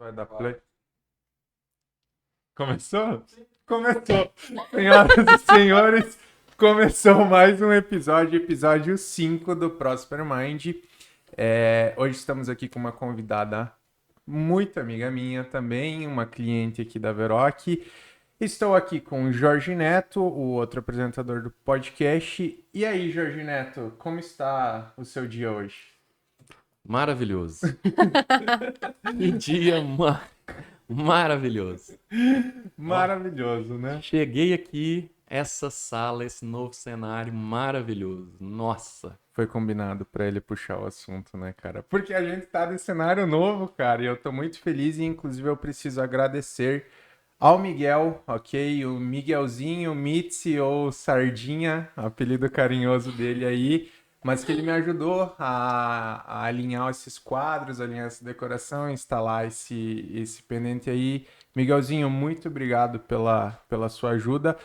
Vai dar play. Começou? Começou. Senhoras e senhores, começou mais um episódio 5 do Prosper Mind. Hoje estamos aqui com uma convidada muito amiga minha também, uma cliente aqui da Veroc. Estou aqui com o Jorge Neto, o outro apresentador do podcast. E aí, Jorge Neto, como está o seu dia hoje? Maravilhoso. Que dia maravilhoso. Maravilhoso, né? Cheguei aqui, essa sala, esse novo cenário maravilhoso. Nossa. Foi combinado pra ele puxar o assunto, né, cara? Porque a gente tá nesse cenário novo, cara, e eu tô muito feliz e inclusive eu preciso agradecer ao Miguel, ok? O Miguelzinho, Mitzi ou Sardinha, apelido carinhoso dele aí, mas que ele me ajudou a alinhar esses quadros, alinhar essa decoração, instalar esse pendente aí. Miguelzinho, muito obrigado pela sua ajuda.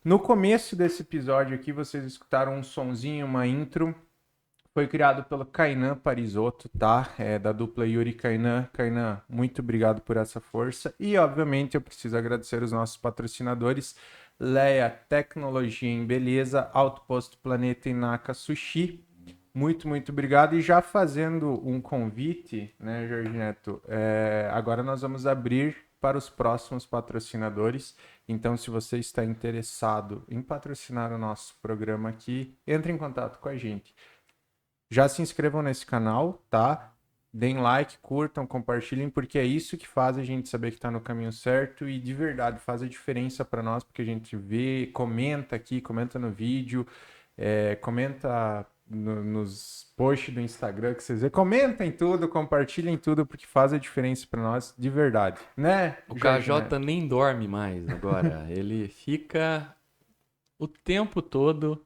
No começo desse episódio aqui, vocês escutaram um sonzinho, uma intro. Foi criado pelo Kainan Parisotto, tá? Da dupla Yuri Kainan. Kainan, muito obrigado por essa força. E, obviamente, eu preciso agradecer os nossos patrocinadores. Leia Tecnologia em Beleza, Autoposto Planeta e Naka Sushi. Muito, muito obrigado. E já fazendo um convite, né, Jorge Neto? Agora nós vamos abrir para os próximos patrocinadores. Então, se você está interessado em patrocinar o nosso programa aqui, entre em contato com a gente. Já se inscrevam nesse canal, tá? Deem like, curtam, compartilhem, porque é isso que faz a gente saber que está no caminho certo e de verdade faz a diferença para nós, porque a gente vê, comenta aqui, comenta no vídeo, comenta nos posts do Instagram que vocês vê, comentem tudo, compartilhem tudo, porque faz a diferença para nós de verdade, né? O Jorge KJ Neto? nem dorme mais agora. Ele fica o tempo todo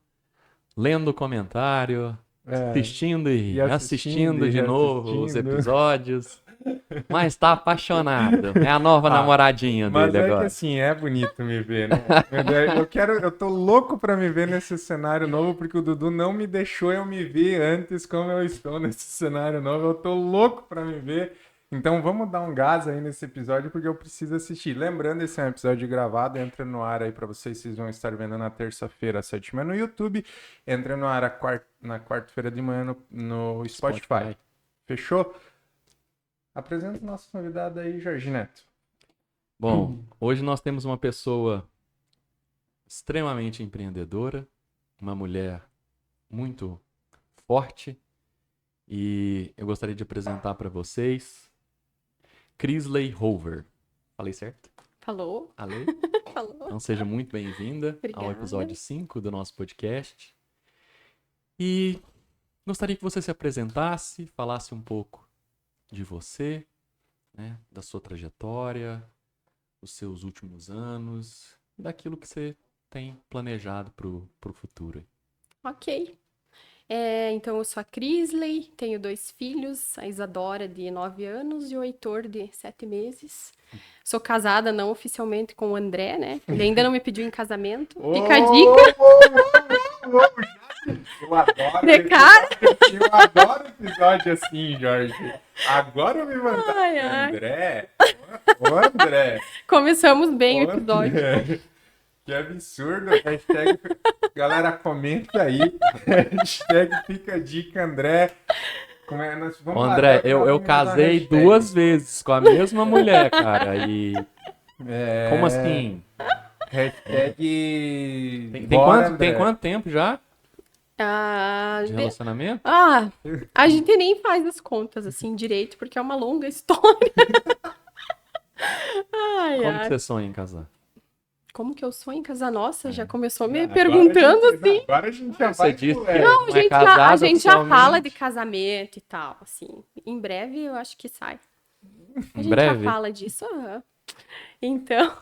lendo comentário, assistindo E e assistindo, assistindo e de novo os assistindo. episódios. Mas tá apaixonado. É a nova namoradinha Mas dele é que agora. assim, é bonito me ver, né? Eu tô louco pra me ver nesse cenário novo, porque o Dudu não me deixou eu me ver antes como eu estou nesse cenário novo. Eu tô louco pra me ver. Então vamos dar um gás aí nesse episódio, porque eu preciso assistir. Lembrando, esse é um episódio gravado, entra no ar aí pra vocês vão estar vendo na terça-feira, às 7h no YouTube. Entra no ar na quarta-feira de manhã no Spotify. Fechou? Apresenta o nosso convidado aí, Jorge Neto. Bom, hoje nós temos uma pessoa extremamente empreendedora, uma mulher muito forte, e eu gostaria de apresentar para vocês Crisley Hover. Falei certo? Falou? Alô? Falou. Então seja muito bem-vinda ao Obrigada. episódio 5 do nosso podcast. E gostaria que você se apresentasse, falasse um pouco de você, né, da sua trajetória, os seus últimos anos, daquilo que você tem planejado pro futuro. Ok. Então, eu sou a Crisley, tenho 2 filhos, a Isadora, de 9 anos, e o Heitor, de 7 meses. Sou casada, não oficialmente, com o André, né? Ele ainda não me pediu em casamento. Fica a dica. Eu adoro De cara. Eu adoro episódio assim, Jorge. Agora eu me mando. Ai, ai. André? Ô, André. Começamos bem o Ô, episódio. André. Que absurdo. Hashtag... Galera, comenta aí. Hashtag fica a dica, André. Vamos lá, André, agora eu vamos usar casei hashtag. 2 vezes com a mesma mulher, cara, e... Como assim? Hashtag... Tem Bora, quanto, tem André. quanto tempo já Ah, de relacionamento? a gente nem faz as contas, assim, direito, porque é uma longa história. Ai, Como que ai. você sonha em casar? Como que eu sonho em casar? Nossa, já começou me Agora perguntando a gente- assim. Agora a gente já Você vai disse pro- que Não, não é a casado gente já fala oficialmente. de casamento e tal, assim. Em breve eu acho que sai. A Em gente breve? já fala disso. Aham. Então,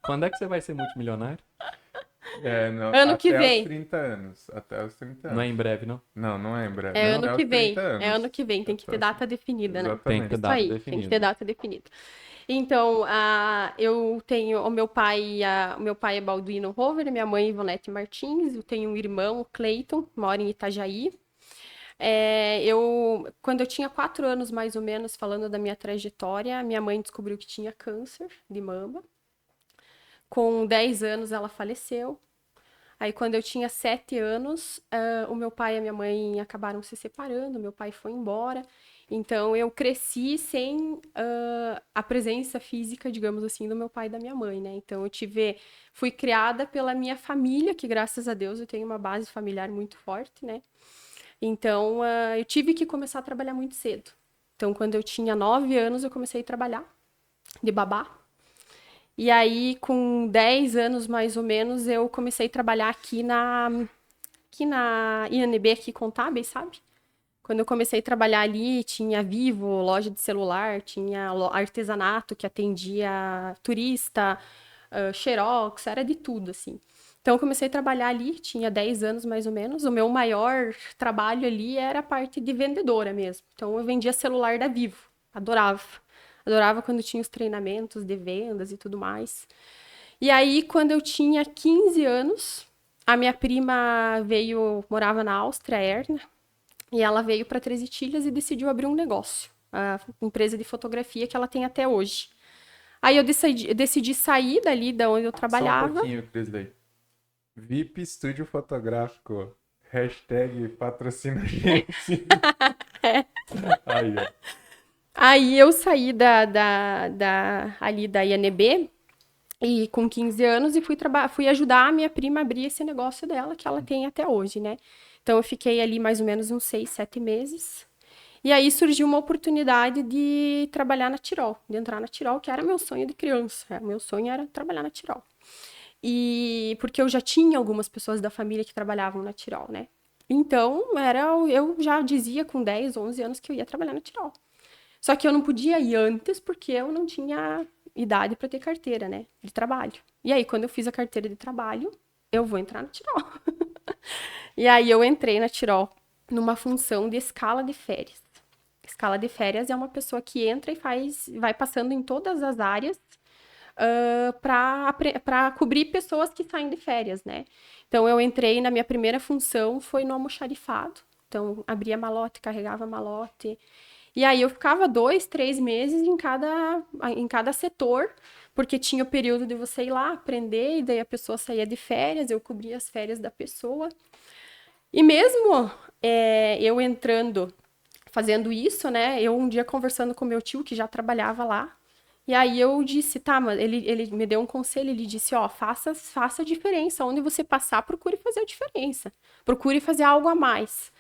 Quando é que você vai ser multimilionário? Não, Ano que até vem. os 30 anos. Até os 30 anos. Não é em breve, não? Não é em breve. é Não, ano até que os vem. 30 anos. É ano que vem, tem que ter data definida, né? Exatamente. Tem que ter Isso data aí, tem que definida. ter data definida. Então, eu tenho o meu pai é Balduino Rover, minha mãe Ivonete Martins, eu tenho um irmão, Cleiton, mora em Itajaí. Quando eu tinha 4 anos, mais ou menos, falando da minha trajetória, minha mãe descobriu que tinha câncer de mama. Com 10 anos, ela faleceu. Aí, quando eu tinha 7 anos, o meu pai e a minha mãe acabaram se separando, meu pai foi embora. Então, eu cresci sem a presença física, digamos assim, do meu pai e da minha mãe, né? Então, fui criada pela minha família, que graças a Deus eu tenho uma base familiar muito forte, né? Então, eu tive que começar a trabalhar muito cedo. Então, quando eu tinha 9 anos, eu comecei a trabalhar de babá. E aí, com 10 anos mais ou menos, eu comecei a trabalhar aqui na INB, aqui Contábeis, sabe? Quando eu comecei a trabalhar ali, tinha Vivo, loja de celular, tinha artesanato que atendia turista, Xerox, era de tudo, assim. Então, eu comecei a trabalhar ali, tinha 10 anos mais ou menos. O meu maior trabalho ali era a parte de vendedora mesmo. Então, eu vendia celular da Vivo, adorava. Adorava quando tinha os treinamentos de vendas e tudo mais. E aí, quando eu tinha 15 anos, a minha prima morava na Áustria, Erna, e ela veio para Três Itilhas e decidiu abrir um negócio, a empresa de fotografia que ela tem até hoje. Aí eu decidi sair dali da onde eu Só um trabalhava. pouquinho, Crisley. VIP Estúdio Fotográfico. Hashtag patrocina a gente. Aí, ó. Aí eu saí ali da INB e com 15 anos e fui ajudar a minha prima a abrir esse negócio dela, que ela tem até hoje, né? Então eu fiquei ali mais ou menos uns 6, 7 meses. E aí surgiu uma oportunidade de trabalhar na Tirol, de entrar na Tirol, que era meu sonho de criança. Meu sonho era trabalhar na Tirol. E porque eu já tinha algumas pessoas da família que trabalhavam na Tirol, né? Então, eu já dizia com 10, 11 anos que eu ia trabalhar na Tirol. Só que eu não podia ir antes porque eu não tinha idade para ter carteira, né, de trabalho. E aí, quando eu fiz a carteira de trabalho, eu vou entrar na Tirol. E aí eu entrei na Tirol numa função de escala de férias. Escala de férias é uma pessoa que entra e vai passando em todas as áreas para cobrir pessoas que saem de férias, né? Então eu entrei na minha primeira função foi no almoxarifado. Então abria malote, carregava malote. E aí eu ficava 2, 3 meses em cada setor, porque tinha o período de você ir lá aprender, e daí a pessoa saía de férias, eu cobria as férias da pessoa. E mesmo eu entrando, fazendo isso, né? Eu um dia conversando com meu tio, que já trabalhava lá, e aí eu disse, tá, mas ele me deu um conselho, ele disse, ó, faça a diferença, onde você passar, procure fazer a diferença, procure fazer algo a mais.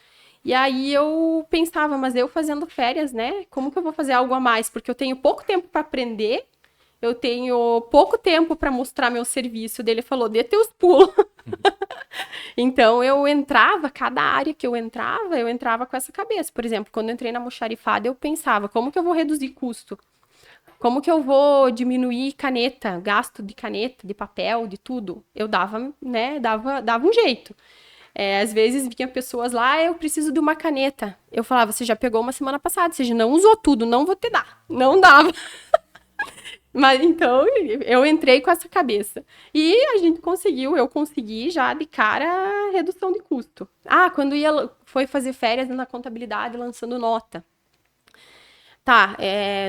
E aí eu pensava, mas eu fazendo férias, né? Como que eu vou fazer algo a mais? Porque eu tenho pouco tempo para aprender, eu tenho pouco tempo para mostrar meu serviço. Daí ele falou, dê teus pulos. Então eu entrava, cada área que eu entrava com essa cabeça. Por exemplo, quando eu entrei na almoxarifada, eu pensava, como que eu vou reduzir custo? Como que eu vou diminuir caneta, gasto de caneta, de papel, de tudo? Eu dava, né, dava um jeito. Às vezes vinha pessoas lá, eu preciso de uma caneta. Eu falava, você já pegou uma semana passada, você já não usou tudo, não vou te dar. Não dava. Mas então, eu entrei com essa cabeça. E eu consegui já de cara a redução de custo. Quando foi fazer férias na contabilidade lançando nota. Tá,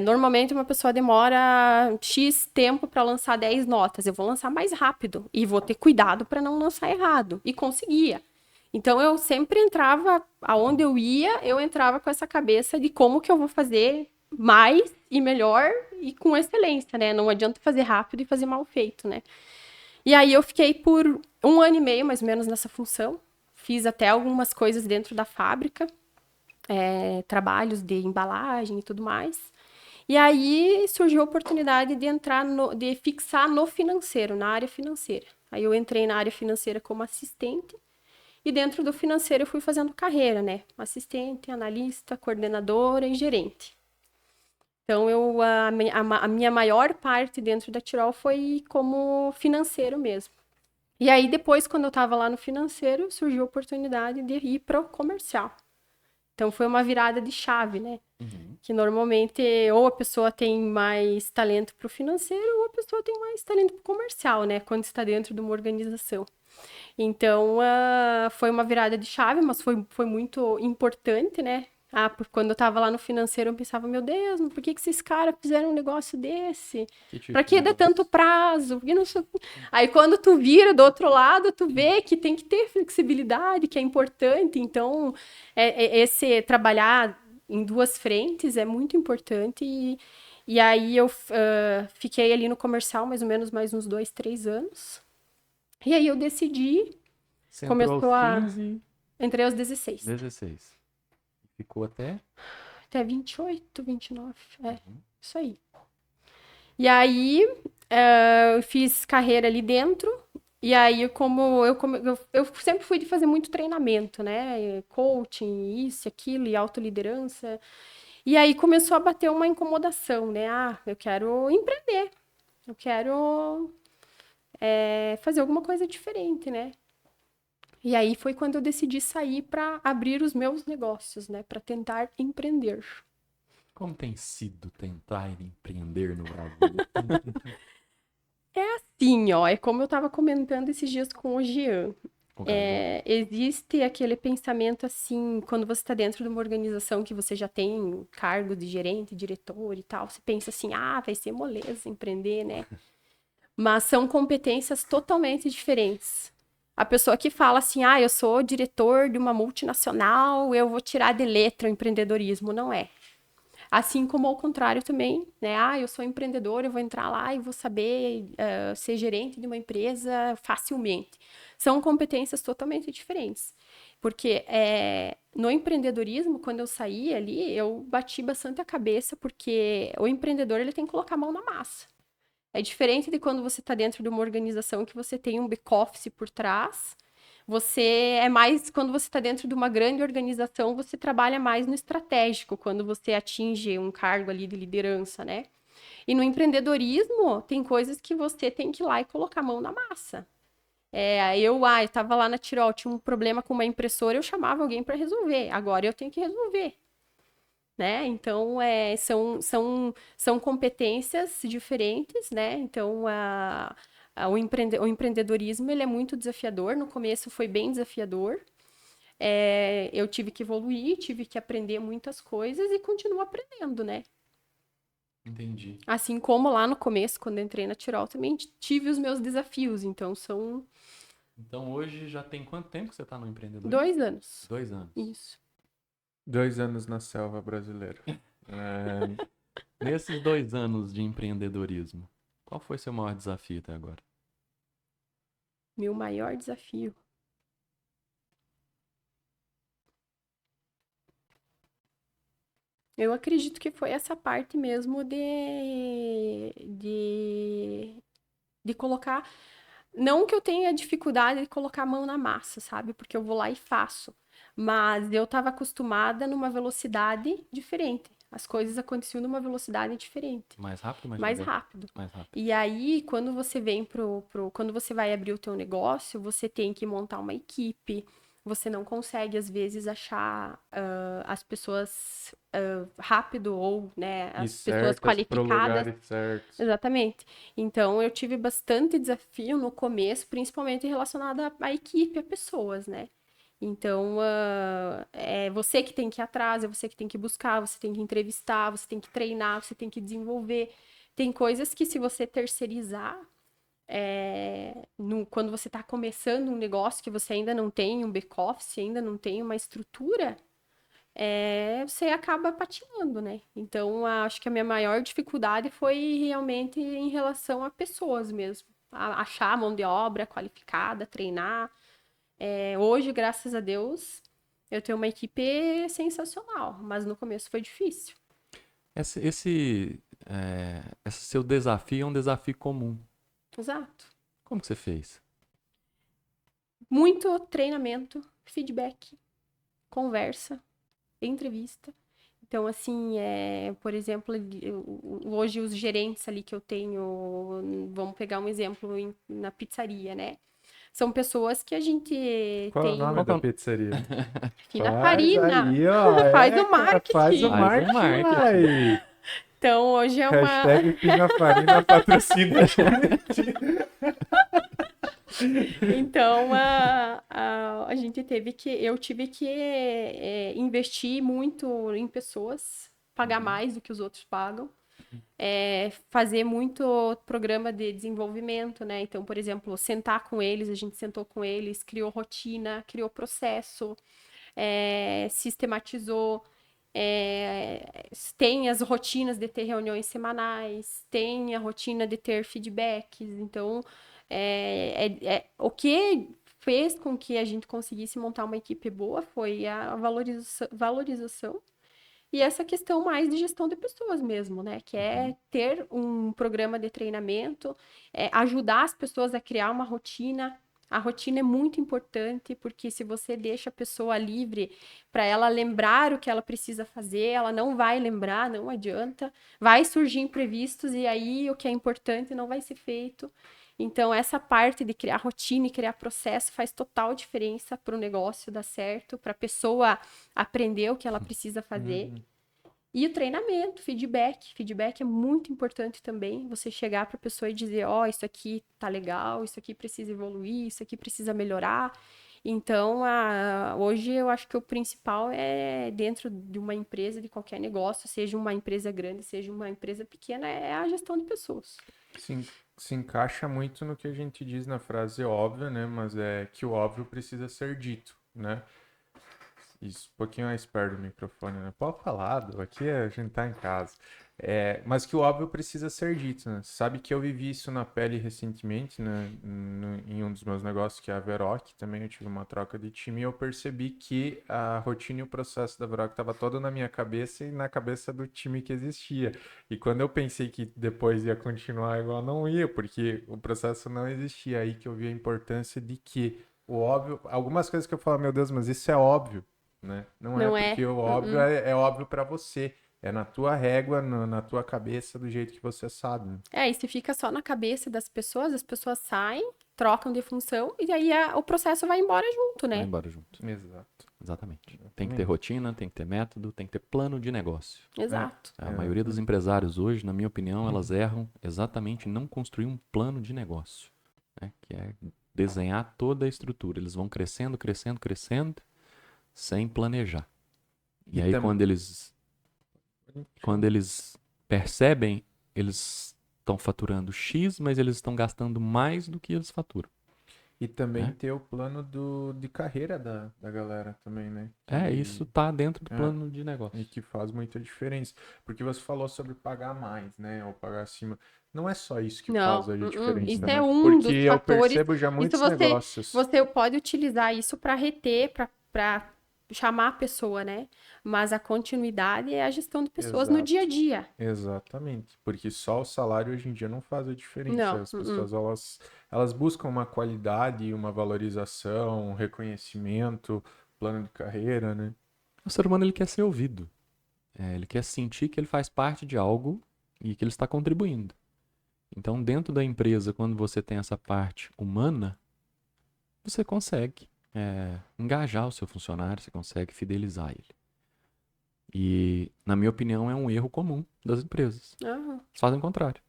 normalmente uma pessoa demora X tempo para lançar 10 notas. Eu vou lançar mais rápido e vou ter cuidado para não lançar errado. E conseguia. Então eu sempre entrava, aonde eu entrava com essa cabeça de como que eu vou fazer mais e melhor e com excelência, né? Não adianta fazer rápido e fazer mal feito, né? E aí eu fiquei por 1 ano e meio, mais ou menos, nessa função. Fiz até algumas coisas dentro da fábrica, trabalhos de embalagem e tudo mais. E aí surgiu a oportunidade de de fixar no financeiro, na área financeira. Aí eu entrei na área financeira como assistente. E dentro do financeiro eu fui fazendo carreira, né? Assistente, analista, coordenadora e gerente. Então, a minha maior parte dentro da Tirol foi como financeiro mesmo. E aí, depois, quando eu estava lá no financeiro, surgiu a oportunidade de ir para o comercial. Então foi uma virada de chave, né? Uhum. Que normalmente ou a pessoa tem mais talento para o financeiro ou a pessoa tem mais talento para o comercial, né? Quando está dentro de uma organização. Então, foi uma virada de chave, mas foi muito importante, né? Porque quando eu tava lá no financeiro, eu pensava, meu Deus, por que que esses caras fizeram um negócio desse? Que tipo Pra de que dar negócio? tanto prazo? Por que não sei- Aí, quando tu vira do outro lado, tu vê que tem que ter flexibilidade, que é importante. Então, esse trabalhar em duas frentes é muito importante. E aí, eu fiquei ali no comercial mais ou menos mais uns 2, 3 anos. E aí, eu decidi, Você entrou começou aos a... 15, Entrei aos 16. 16. Ficou até? Até 28, 29. Isso aí. E aí, eu fiz carreira ali dentro. E aí, eu sempre fui de fazer muito treinamento, né? Coaching, isso, aquilo, e autoliderança. E aí começou a bater uma incomodação, né? Eu quero empreender. Eu quero fazer alguma coisa diferente, né? E aí foi quando eu decidi sair para abrir os meus negócios, né? Para tentar empreender. Como tem sido tentar empreender no Brasil? Sim, ó, é como eu estava comentando esses dias com o Jean. O Gabriel. Existe aquele pensamento assim, quando você está dentro de uma organização que você já tem cargo de gerente, diretor e tal, você pensa assim, vai ser moleza empreender, né? Mas são competências totalmente diferentes. A pessoa que fala assim, eu sou diretor de uma multinacional, eu vou tirar de letra o empreendedorismo, não é. Assim como ao contrário também, né? Eu sou empreendedor, eu vou entrar lá e vou saber ser gerente de uma empresa facilmente. São competências totalmente diferentes. Porque no empreendedorismo, quando eu saí ali, eu bati bastante a cabeça, porque o empreendedor ele tem que colocar a mão na massa. É diferente de quando você está dentro de uma organização que você tem um back-office por trás. Quando você está dentro de uma grande organização, você trabalha mais no estratégico, quando você atinge um cargo ali de liderança, né? E no empreendedorismo, tem coisas que você tem que ir lá e colocar a mão na massa. Eu estava lá na Tirol, tinha um problema com uma impressora, eu chamava alguém para resolver. Agora eu tenho que resolver. Né? Então, são competências diferentes, né? Então, o empreendedorismo, ele é muito desafiador. No começo foi bem desafiador. Eu tive que evoluir, tive que aprender muitas coisas e continuo aprendendo, né? Entendi. Assim como lá no começo, quando entrei na Tirol, também tive os meus desafios. Então, são Então hoje já tem quanto tempo que você está no empreendedorismo? 2 anos. 2 anos. Isso. 2 anos na selva brasileira. Nesses 2 anos de empreendedorismo, qual foi seu maior desafio até agora? Meu maior desafio. Eu acredito que foi essa parte mesmo de colocar. Não que eu tenha dificuldade de colocar a mão na massa, sabe? Porque eu vou lá e faço. Mas eu estava acostumada numa velocidade diferente. As coisas aconteciam numa velocidade diferente. Mais rápido, mais Mais devagar? rápido. Mais rápido. E aí, quando você vem quando você vai abrir o teu negócio, você tem que montar uma equipe. Você não consegue, às vezes, achar as pessoas rápido ou, né, E as pessoas certas pro qualificadas. lugares certos. Exatamente. Então, eu tive bastante desafio no começo, principalmente relacionado à equipe, a pessoas, né? Então, é você que tem que ir atrás, é você que tem que buscar, você tem que entrevistar, você tem que treinar, você tem que desenvolver. Tem coisas que, se você terceirizar, quando você está começando um negócio que você ainda não tem um back-office, ainda não tem uma estrutura, você acaba patinando, né? Então, acho que a minha maior dificuldade foi realmente em relação a pessoas mesmo. Achar mão de obra qualificada, treinar. Hoje, graças a Deus, eu tenho uma equipe sensacional, mas no começo foi difícil. Esse seu desafio é um desafio comum. Exato. Como que você fez? Muito treinamento, feedback, conversa, entrevista. Então, assim, por exemplo, hoje os gerentes ali que eu tenho, vamos pegar um exemplo na pizzaria, né? São pessoas que a gente Qual é o tem... nome da pizzaria? Fina Faz Farina. aí, ó, Faz é, o marketing. Faz o Faz o marketing, marketing. uai. Então, hoje é uma... Hashtag Fina Farina patrocina a gente. Então, a gente eu tive que investir muito em pessoas, pagar mais do que os outros pagam, fazer muito programa de desenvolvimento, né? Então, por exemplo, sentar com eles, a gente sentou com eles, criou rotina, criou processo, sistematizou, tem as rotinas de ter reuniões semanais, tem a rotina de ter feedbacks, então o que fez com que a gente conseguisse montar uma equipe boa foi a valorização e essa questão mais de gestão de pessoas mesmo, né? Que é ter um programa de treinamento, ajudar as pessoas a criar uma rotina. A rotina é muito importante, porque se você deixa a pessoa livre para ela lembrar o que ela precisa fazer, ela não vai lembrar, não adianta. Vai surgir imprevistos e aí o que é importante não vai ser feito. Então, essa parte de criar rotina e criar processo faz total diferença para o negócio dar certo, para a pessoa aprender o que ela precisa fazer. E o treinamento, feedback. Feedback é muito importante também. Você chegar para a pessoa e dizer, isso aqui tá legal, isso aqui precisa evoluir, isso aqui precisa melhorar. Então, hoje eu acho que o principal é dentro de uma empresa, de qualquer negócio, seja uma empresa grande, seja uma empresa pequena, é a gestão de pessoas. Sim, se encaixa muito no que a gente diz na frase óbvia, né? Mas é que o óbvio precisa ser dito, né? Isso, um pouquinho mais perto do microfone, né? Pode falar, aqui a gente tá em casa. Mas que o óbvio precisa ser dito, né? Sabe que eu vivi isso na pele recentemente, né? Em um dos meus negócios, que é a Veroc, também eu tive uma troca de time e eu percebi que a rotina e o processo da Veroc estava todo na minha cabeça e na cabeça do time que existia. E quando eu pensei que depois ia continuar igual, não ia, porque o processo não existia. Aí que eu vi a importância de que o óbvio... Algumas coisas que eu falo, meu Deus, mas isso é óbvio. Né? Não é porque o óbvio é óbvio para você. É na tua régua, na tua cabeça, do jeito que você sabe. Né? E se fica só na cabeça das pessoas, as pessoas saem, trocam de função e aí o processo vai embora junto, né? Vai embora junto. Exato. Exatamente. Tem que ter rotina, tem que ter método, tem que ter plano de negócio. Exato. A maioria dos empresários hoje, na minha opinião, elas erram exatamente em não construir um plano de negócio, né? Que é desenhar toda a estrutura. Eles vão crescendo, crescendo, crescendo, sem planejar. E aí quando eles percebem, eles estão faturando X, mas eles estão gastando mais do que eles faturam. E também ter o plano de carreira da galera também, né? Isso tá dentro do plano de negócio. E que faz muita diferença. Porque você falou sobre pagar mais, né? Ou pagar acima. Não é só isso que faz a diferença. Isso né? é um porque dos eu fatores. percebo já muitos negócios. Você pode utilizar isso para reter, para chamar a pessoa, né? Mas a continuidade é a gestão de pessoas no dia a dia. Exatamente. Porque só o salário hoje em dia não faz a diferença. Não. As pessoas, elas buscam uma qualidade, uma valorização, um reconhecimento, plano de carreira, né? O ser humano, ele quer ser ouvido. Ele quer sentir que ele faz parte de algo e que ele está contribuindo. Então, dentro da empresa, quando você tem essa parte humana, você consegue engajar o seu funcionário, você consegue fidelizar ele. E, na minha opinião, é um erro comum das empresas. Eles fazem o contrário.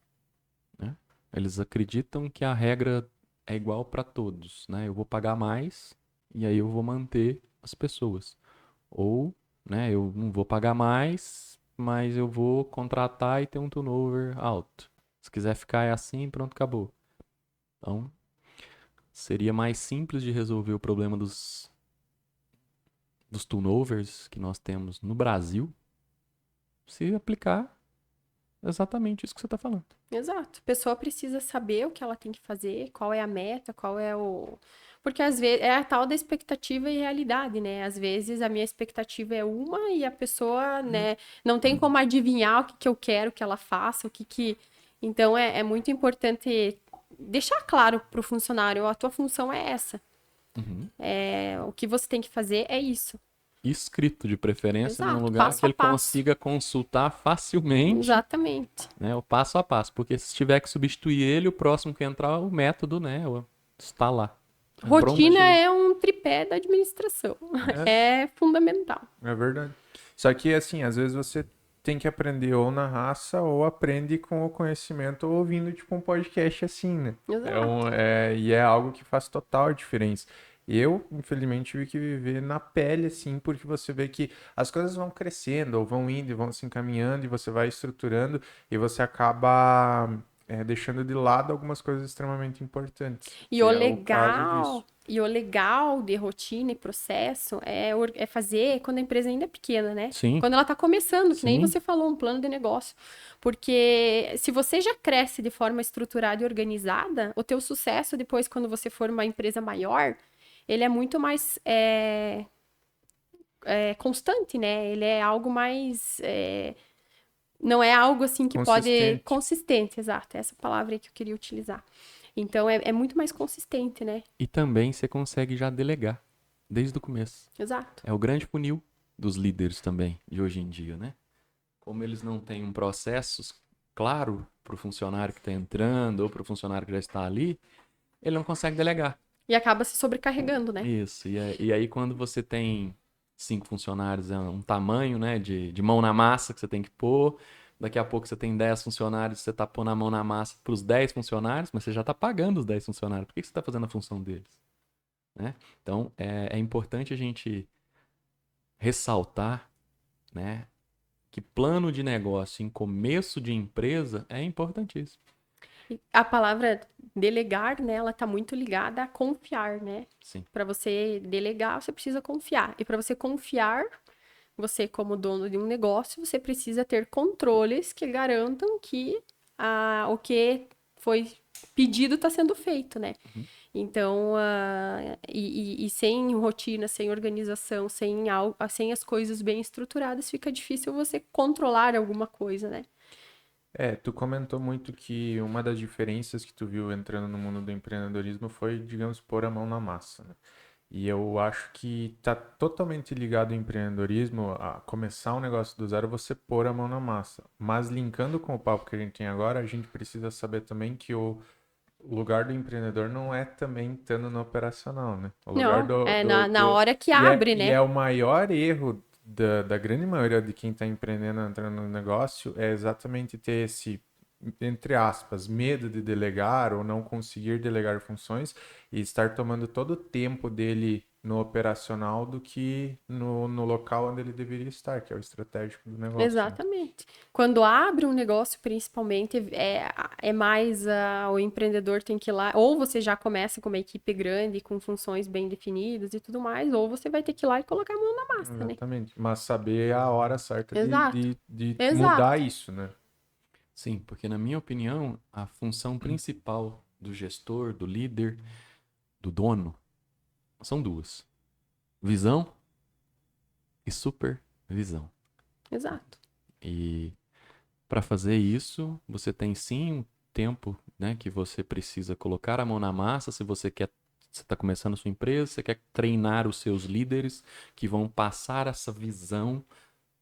Né? Eles acreditam que a regra é igual para todos. Né? Eu vou pagar mais e aí eu vou manter as pessoas. Ou, né, eu não vou pagar mais, mas eu vou contratar e ter um turnover alto. Se quiser ficar é assim, pronto, acabou. Então, seria mais simples de resolver o problema dos turnovers que nós temos no Brasil se aplicar exatamente isso que você está falando. Exato. A pessoa precisa saber o que ela tem que fazer, qual é a meta, qual é o... Porque às vezes é a tal da expectativa e realidade, né? Às vezes a minha expectativa é uma e a pessoa, né, não tem como adivinhar o que eu quero que ela faça, o que... Então é muito importante deixar claro para o funcionário, a tua função é essa. O que você tem que fazer é isso. Escrito, de preferência, Exato, num lugar passo que a ele passo. consiga consultar facilmente. Exatamente. Né, o passo a passo. Porque se tiver que substituir ele, o próximo que entrar, o método, né, está lá. Rotina Pronto, é um tripé da administração. É fundamental. É verdade. Só que, assim, às vezes você tem que aprender ou na raça ou aprende com o conhecimento ou ouvindo, tipo, um podcast assim, né? Exato. E é algo que faz total diferença. Eu, infelizmente, tive que viver na pele, assim, porque você vê que as coisas vão crescendo, ou vão indo, e vão se encaminhando, e você vai estruturando, e você acaba, deixando de lado algumas coisas extremamente importantes, E que o é o caso disso. legal, e o legal de rotina e processo é fazer quando a empresa ainda é pequena, né? Sim, Quando ela está começando, que nem sim. você falou, um plano de negócio. Porque se você já cresce de forma estruturada e organizada, o teu sucesso depois, quando você for uma empresa maior, ele é muito mais constante, né? Ele é algo mais. Não é algo assim que pode. Consistente. Consistente, exato. Essa palavra aí que eu queria utilizar. Então é muito mais consistente, né? E também você consegue já delegar desde o começo. Exato. É o grande funil dos líderes também, de hoje em dia, né? Como eles não têm um processo claro para o funcionário que está entrando ou para o funcionário que já está ali, ele não consegue delegar. E acaba se sobrecarregando, né? Isso. E aí, quando você tem 5 funcionários, é um tamanho, né, de mão na massa que você tem que pôr. Daqui a pouco você tem 10 funcionários, você tá pondo a mão na massa para os 10 funcionários, mas você já tá pagando os 10 funcionários. Por que você tá fazendo a função deles? Né? Então, é importante a gente ressaltar, né, que plano de negócio em começo de empresa é importantíssimo. E a palavra delegar, né, ela tá muito ligada a confiar, né? Sim. Para você delegar, você precisa confiar. E para você confiar, você como dono de um negócio, você precisa ter controles que garantam que o que foi pedido está sendo feito, né? Uhum. Então, e sem rotina, sem organização, sem as coisas bem estruturadas, fica difícil você controlar alguma coisa, né? Tu comentou muito que uma das diferenças que tu viu entrando no mundo do empreendedorismo foi, digamos, pôr a mão na massa, né? E eu acho que tá totalmente ligado ao empreendedorismo, a começar um negócio do zero, você pôr a mão na massa. Mas linkando com o papo que a gente tem agora, a gente precisa saber também que o lugar do empreendedor não é também estando no operacional, né? O lugar Não, é na hora que E abre, e né? é o maior erro da grande maioria de quem está empreendendo, entrando no negócio, é exatamente ter esse, entre aspas, medo de delegar ou não conseguir delegar funções e estar tomando todo o tempo dele no operacional do que no local onde ele deveria estar, que é o estratégico do negócio, né? Exatamente. Quando abre um negócio, principalmente, é mais o empreendedor tem que ir lá, ou você já começa com uma equipe grande, com funções bem definidas e tudo mais, ou você vai ter que ir lá e colocar a mão na massa, né? Exatamente. Mas saber a hora certa Exato, de mudar exato. isso, né? Sim, porque na minha opinião, a função principal do gestor, do líder, do dono, são duas: visão e supervisão. Exato. E para fazer isso, você tem sim um tempo, né, que você precisa colocar a mão na massa. Se você quer, você está começando a sua empresa, você quer treinar os seus líderes que vão passar essa visão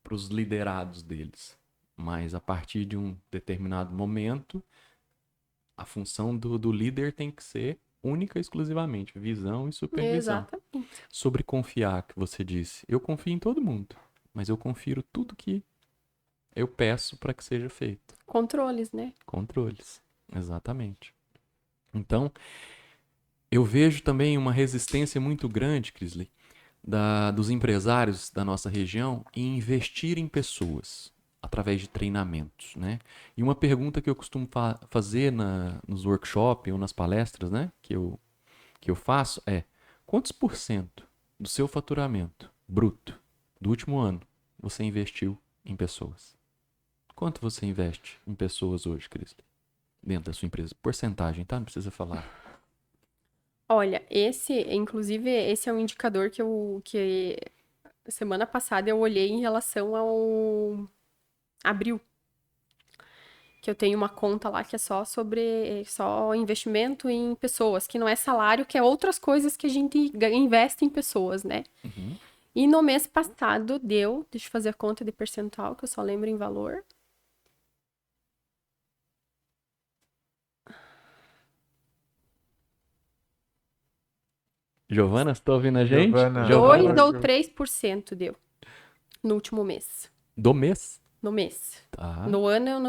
para os liderados deles. Mas a partir de um determinado momento, a função do líder tem que ser única e exclusivamente visão e supervisão. Exatamente. Sobre confiar, que você disse. Eu confio em todo mundo, mas eu confiro tudo que eu peço para que seja feito. Controles, né? Controles. Exatamente. Então, eu vejo também uma resistência muito grande, Crisley, dos empresários da nossa região em investir em pessoas através de treinamentos, né? E uma pergunta que eu costumo fazer nos workshops ou nas palestras, né, que eu faço é: quantos por cento do seu faturamento bruto do último ano você investiu em pessoas? Quanto você investe em pessoas hoje, Crisley? Dentro da sua empresa? Porcentagem, tá? Não precisa falar. Olha, inclusive, esse é um indicador que semana passada eu olhei em relação ao abril. Que eu tenho uma conta lá que é só investimento em pessoas, que não é salário, que é outras coisas que a gente investe em pessoas, né? Uhum. E no mês passado deu, deixa eu fazer a conta de percentual, que eu só lembro em valor. Giovana, você tá ouvindo a gente? Giovana. 2 ou 3% deu no último mês. Do mês? No mês. Tá. No ano eu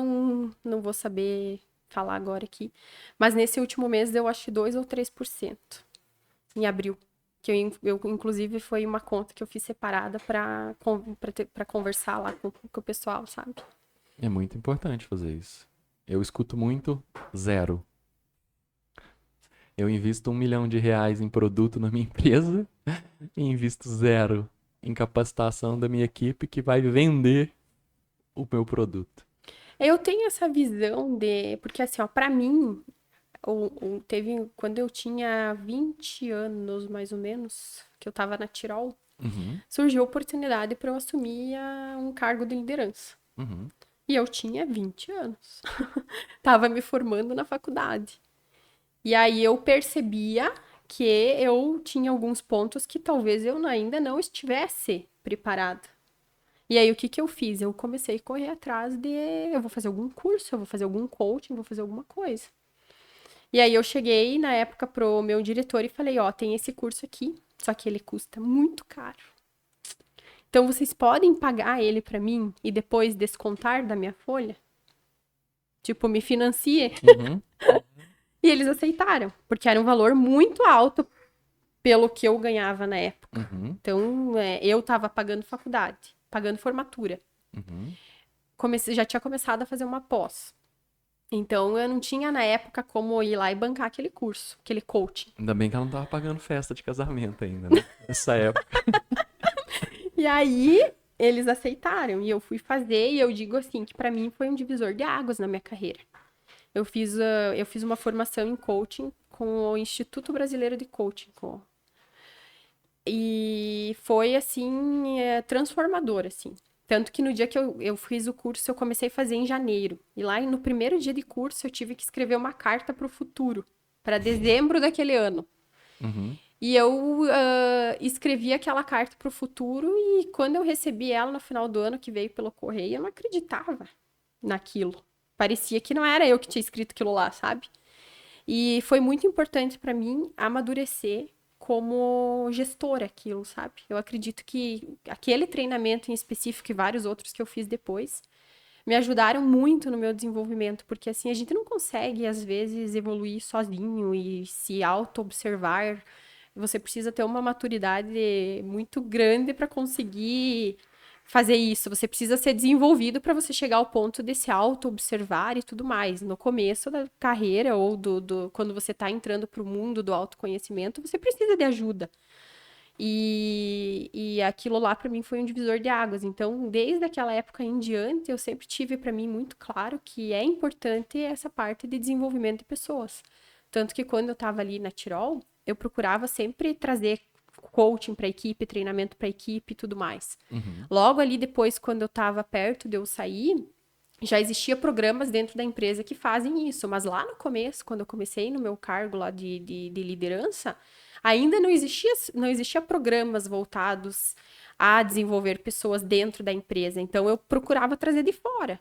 não vou saber falar agora aqui. Mas nesse último mês deu acho que 2 ou 3%. Em abril. Que eu inclusive, foi uma conta que eu fiz separada pra conversar lá com o pessoal, sabe? É muito importante fazer isso. Eu escuto muito 0. Eu invisto R$1 milhão em produto na minha empresa e invisto 0 em capacitação da minha equipe que vai vender o meu produto. Eu tenho essa visão porque assim, ó, pra mim, teve quando eu tinha 20 anos, mais ou menos, que eu tava na Tirol, surgiu a oportunidade pra eu assumir um cargo de liderança. E eu tinha 20 anos. Tava me formando na faculdade. E aí eu percebia que eu tinha alguns pontos que talvez eu ainda não estivesse preparada. E aí o que eu fiz? Eu comecei a correr atrás eu vou fazer algum curso, eu vou fazer algum coaching, vou fazer alguma coisa. E aí eu cheguei na época pro meu diretor e falei, ó, tem esse curso aqui, só que ele custa muito caro. Então vocês podem pagar ele pra mim e depois descontar da minha folha? Tipo, me financie. E eles aceitaram, porque era um valor muito alto pelo que eu ganhava na época. Então, eu tava pagando faculdade, pagando formatura. Já tinha começado a fazer uma pós. Então, eu não tinha, na época, como ir lá e bancar aquele curso, aquele coaching. Ainda bem que ela não tava pagando festa de casamento ainda, né? Nessa época. E aí, eles aceitaram, e eu fui fazer, e eu digo assim, que pra mim foi um divisor de águas na minha carreira. Eu fiz uma formação em coaching com o Instituto Brasileiro de Coaching. E foi, assim, transformador, assim. Tanto que no dia que eu fiz o curso, eu comecei a fazer em janeiro. E lá no primeiro dia de curso, eu tive que escrever uma carta para o futuro, para dezembro daquele ano. E eu escrevi aquela carta para o futuro e quando eu recebi ela no final do ano, que veio pelo correio, eu não acreditava naquilo. Parecia que não era eu que tinha escrito aquilo lá, sabe? E foi muito importante para mim amadurecer como gestora aquilo, sabe? Eu acredito que aquele treinamento em específico e vários outros que eu fiz depois me ajudaram muito no meu desenvolvimento, porque assim, a gente não consegue, às vezes, evoluir sozinho e se auto-observar. Você precisa ter uma maturidade muito grande para conseguir fazer isso. Você precisa ser desenvolvido para você chegar ao ponto de se auto-observar e tudo mais. No começo da carreira ou quando você está entrando para o mundo do autoconhecimento, você precisa de ajuda. E aquilo lá para mim foi um divisor de águas. Então, desde aquela época em diante, eu sempre tive para mim muito claro que é importante essa parte de desenvolvimento de pessoas. Tanto que quando eu estava ali na Tirol, eu procurava sempre trazer coaching para a equipe, treinamento para a equipe e tudo mais. Logo ali depois, quando eu estava perto de eu sair, já existia programas dentro da empresa que fazem isso. Mas lá no começo, quando eu comecei no meu cargo lá de liderança, ainda não existia programas voltados a desenvolver pessoas dentro da empresa. Então, eu procurava trazer de fora.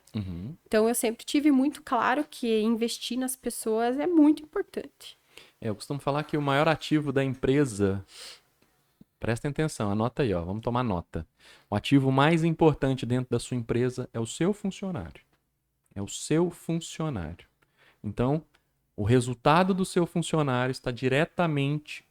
Então, eu sempre tive muito claro que investir nas pessoas é muito importante. Eu costumo falar que o maior ativo da empresa... Prestem atenção, anota aí, ó. Vamos tomar nota. O ativo mais importante dentro da sua empresa é o seu funcionário. É o seu funcionário. Então, o resultado do seu funcionário está diretamente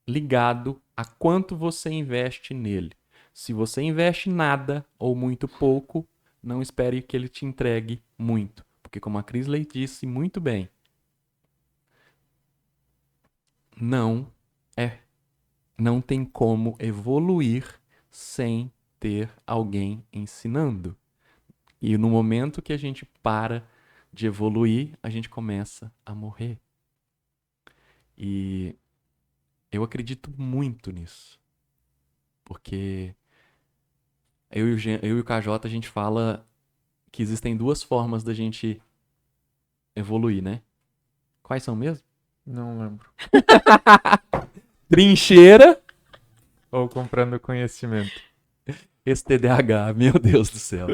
ligado a quanto você investe nele. Se você investe nada ou muito pouco, não espere que ele te entregue muito. Porque como a Crisley disse muito bem, não tem como evoluir sem ter alguém ensinando. E no momento que a gente para de evoluir, a gente começa a morrer. E eu acredito muito nisso. Porque eu e o KJ, a gente fala que existem 2 formas da gente evoluir, né? Quais são mesmo? Não lembro. Trincheira Ou comprando conhecimento. esse TDAH, meu Deus do céu.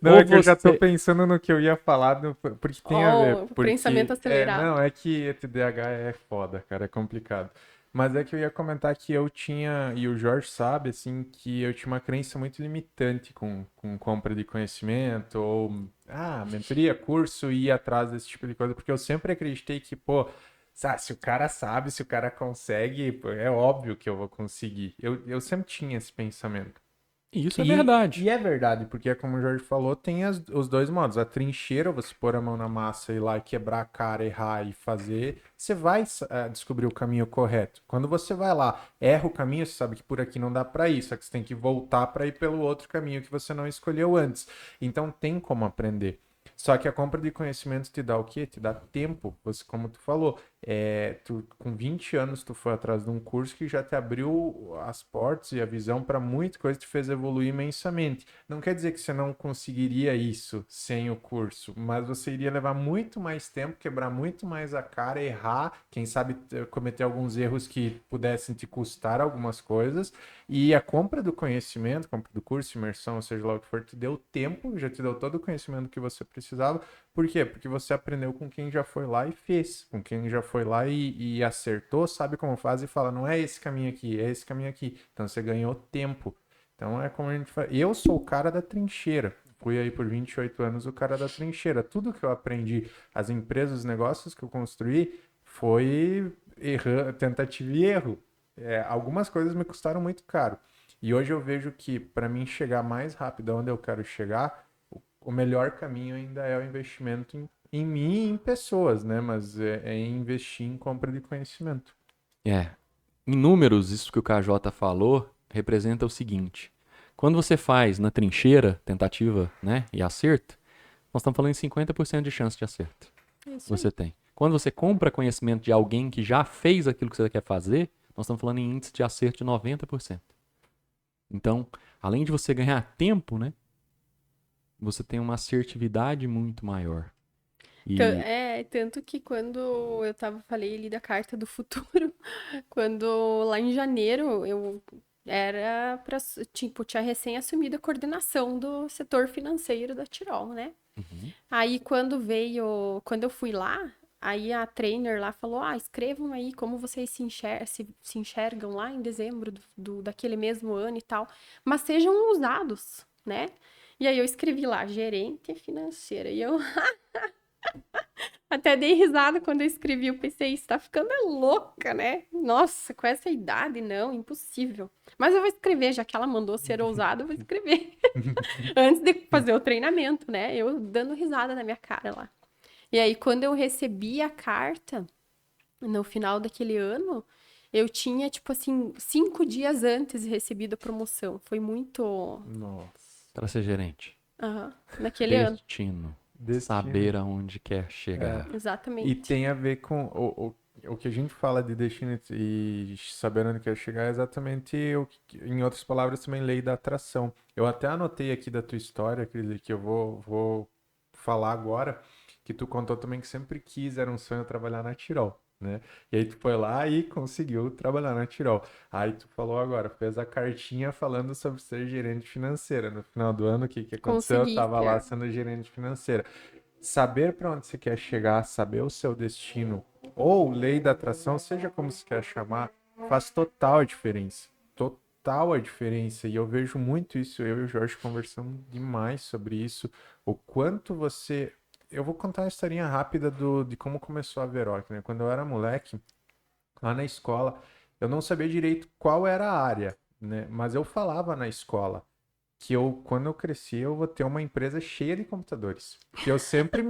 Não, Ou é que eu já tô você- pensando no que eu ia falar, porque tem a ver. Pensamento acelerado. Não, é que TDAH é foda, cara, é complicado. Mas é que eu ia comentar que eu tinha, e o Jorge sabe, assim, que eu tinha uma crença muito limitante com compra de conhecimento, ou, mentoria, curso, e ir atrás desse tipo de coisa, porque eu sempre acreditei que, pô, se o cara sabe, se o cara consegue, pô, é óbvio que eu vou conseguir. Eu sempre tinha esse pensamento. E isso é E, verdade. e é verdade, porque como o Jorge falou, tem os dois modos. A trincheira, você pôr a mão na massa e ir lá e quebrar a cara, errar e fazer, você vai descobrir o caminho correto. Quando você vai lá, erra o caminho, você sabe que por aqui não dá pra ir, só que você tem que voltar pra ir pelo outro caminho que você não escolheu antes. Então tem como aprender. Só que a compra de conhecimento te dá o quê? Te dá tempo. Você, como tu falou, tu, com 20 anos tu foi atrás de um curso que já te abriu as portas e a visão para muita coisa, te fez evoluir imensamente. Não quer dizer que você não conseguiria isso sem o curso, mas você iria levar muito mais tempo, quebrar muito mais a cara, errar, quem sabe cometer alguns erros que pudessem te custar algumas coisas. E a compra do conhecimento, compra do curso, imersão, seja lá o que for, te deu tempo, já te deu todo o conhecimento que você precisava. Por quê? Porque você aprendeu com quem já foi lá e fez, com quem já foi lá e acertou, sabe como faz e fala, não é esse caminho aqui, é esse caminho aqui. Então você ganhou tempo. Então é como a gente fala. Eu sou o cara da trincheira. Fui aí por 28 anos o cara da trincheira. Tudo que eu aprendi, as empresas, os negócios que eu construí, foi tentativa e erro. Algumas coisas me custaram muito caro. E hoje eu vejo que para mim chegar mais rápido onde eu quero chegar, o melhor caminho ainda é o investimento em mim e em pessoas, né? Mas é investir em compra de conhecimento. É. Em números, isso que o KJ falou representa o seguinte. Quando você faz na trincheira, tentativa, né, e acerto, nós estamos falando em 50% de chance de acerto. Isso aí. Você tem. Quando você compra conhecimento de alguém que já fez aquilo que você quer fazer, nós estamos falando em índice de acerto de 90%. Então, além de você ganhar tempo, né, você tem uma assertividade muito maior. E Tanto que quando falei ali da carta do futuro, quando lá em janeiro eu era pra, tipo, tinha recém assumido a coordenação do setor financeiro da Tirol, né? Uhum. Aí quando eu fui lá, aí a trainer lá falou: escrevam aí como vocês se enxergam lá em dezembro daquele mesmo ano e tal, mas sejam ousados, né? E aí eu escrevi lá, gerente financeira. E eu até dei risada quando eu escrevi. Eu pensei, isso tá ficando louca, né? Nossa, com essa idade, não, impossível. Mas eu vou escrever, já que ela mandou ser ousada, eu vou escrever. Antes de fazer o treinamento, né? Eu dando risada na minha cara lá. E aí, quando eu recebi a carta, no final daquele ano, eu tinha, tipo assim, 5 dias antes recebido a promoção. Foi muito. Nossa. para ser gerente, Aham, naquele ano. destino, Destino. saber aonde quer chegar. E Exatamente. tem a ver com o que a gente fala de destino e saber onde quer chegar é exatamente em outras palavras, também lei da atração. Eu até anotei aqui da tua história, Cris, que eu vou falar agora, que tu contou também que sempre quis, era um sonho trabalhar na Tirol, né? E aí tu foi lá e conseguiu trabalhar na Tirol. Aí tu falou agora, fez a cartinha falando sobre ser gerente financeira. No final do ano, o que aconteceu? Eu Consegui tava lá ser. sendo gerente financeira. Saber para onde você quer chegar, saber o seu destino, ou lei da atração, seja como você quer chamar, faz total a diferença. Total a diferença. E eu vejo muito isso, eu e o Jorge conversamos demais sobre isso. O quanto você. Eu vou contar uma historinha rápida de como começou a Veroc, né? Quando eu era moleque, lá na escola, eu não sabia direito qual era a área, né? Mas eu falava na escola que quando eu crescer, eu vou ter uma empresa cheia de computadores. Porque eu sempre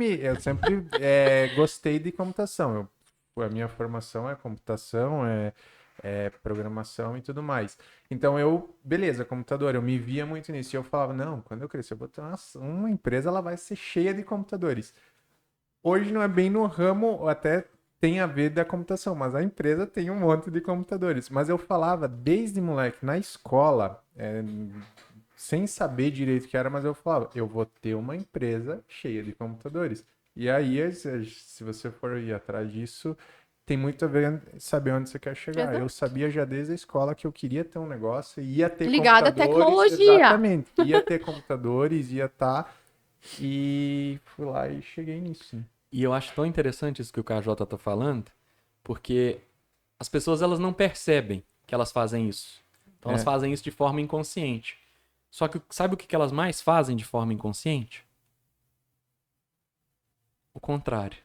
gostei de computação. A minha formação é computação, é programação e tudo mais. Então beleza, computador, eu me via muito nisso. E eu falava, não, quando eu crescer, eu vou ter uma empresa, ela vai ser cheia de computadores. Hoje não é bem no ramo, até tem a ver da computação, mas a empresa tem um monte de computadores. Mas eu falava desde moleque na escola, sem saber direito o que era, mas eu falava, eu vou ter uma empresa cheia de computadores. E aí, se você for ir atrás disso, tem muito a ver saber onde você quer chegar. Eu Exato. sabia já desde a escola que eu queria ter um negócio, ia ter Ligada à computadores, tecnologia. exatamente, ia ter computadores, ia estar, e fui lá e cheguei nisso. Né? E eu acho tão interessante isso que o KJ tá falando, porque as pessoas elas não percebem que elas fazem isso. Então elas fazem isso de forma inconsciente. Só que sabe o que elas mais fazem de forma inconsciente? O contrário.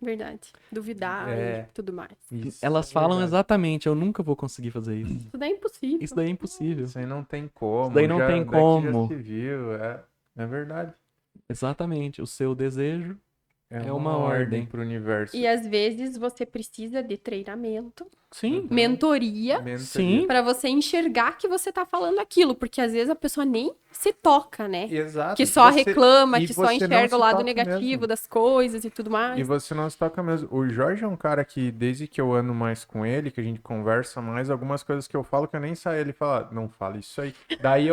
Verdade. Duvidar e tudo mais. Isso Elas é falam verdade. exatamente, eu nunca vou conseguir fazer isso. Isso daí é impossível. Isso daí é impossível. Isso aí não tem como. Isso daí não tem daqui como. já se viu. É verdade. Exatamente. O seu desejo É é uma uma ordem ordem. pro universo. E às vezes você precisa de treinamento, Sim, mentoria, sim. para você enxergar que você tá falando aquilo, porque às vezes a pessoa nem se toca, né? Exato. Que só Você- reclama, e que só você não enxerga o se lado toca negativo mesmo. das coisas e tudo mais. E você não se toca mesmo. O Jorge é um cara que, desde que eu ando mais com ele, que a gente conversa mais, algumas coisas que eu falo que eu nem saio, ele fala, não fala isso aí. Daí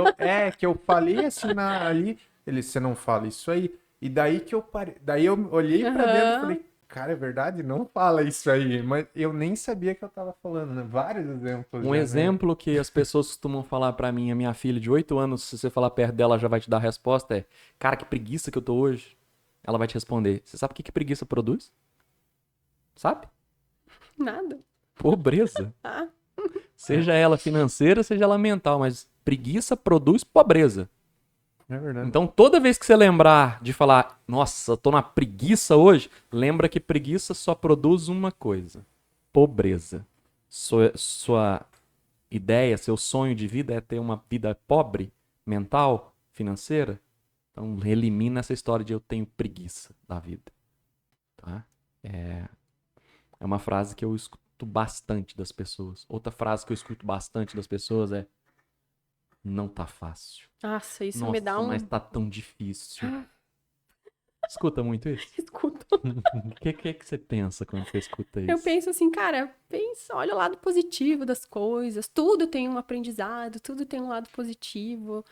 que eu falei assim ali, você não fala isso aí. E daí que eu parei, daí eu olhei pra dentro e Aham. falei, cara, é verdade? Não fala isso aí. Mas eu nem sabia que eu tava falando, né? Vários exemplos. Um já, né? exemplo que as pessoas costumam falar pra mim, a minha filha de 8 anos, se você falar perto dela, já vai te dar a resposta, é: cara, que preguiça que eu tô hoje. Ela vai te responder: você sabe o que preguiça produz? Sabe? Nada. Pobreza. Ah, Seja ela financeira, seja ela mental, mas preguiça produz pobreza. É verdade. Então, toda vez que você lembrar de falar, nossa, eu tô na preguiça hoje, lembra que preguiça só produz uma coisa: pobreza. Sua ideia, seu sonho de vida é ter uma vida pobre, mental, financeira? Então, elimina essa história de eu tenho preguiça da vida. Tá? É uma frase que eu escuto bastante das pessoas. Outra frase que eu escuto bastante das pessoas é: não tá fácil. nossa, isso Nossa, me dá um. mas tá tão difícil. Escuta muito isso? Escuta. O que você pensa quando você escuta isso? Eu penso assim, cara, olha o lado positivo das coisas. Tudo tem um aprendizado, tudo tem um lado positivo.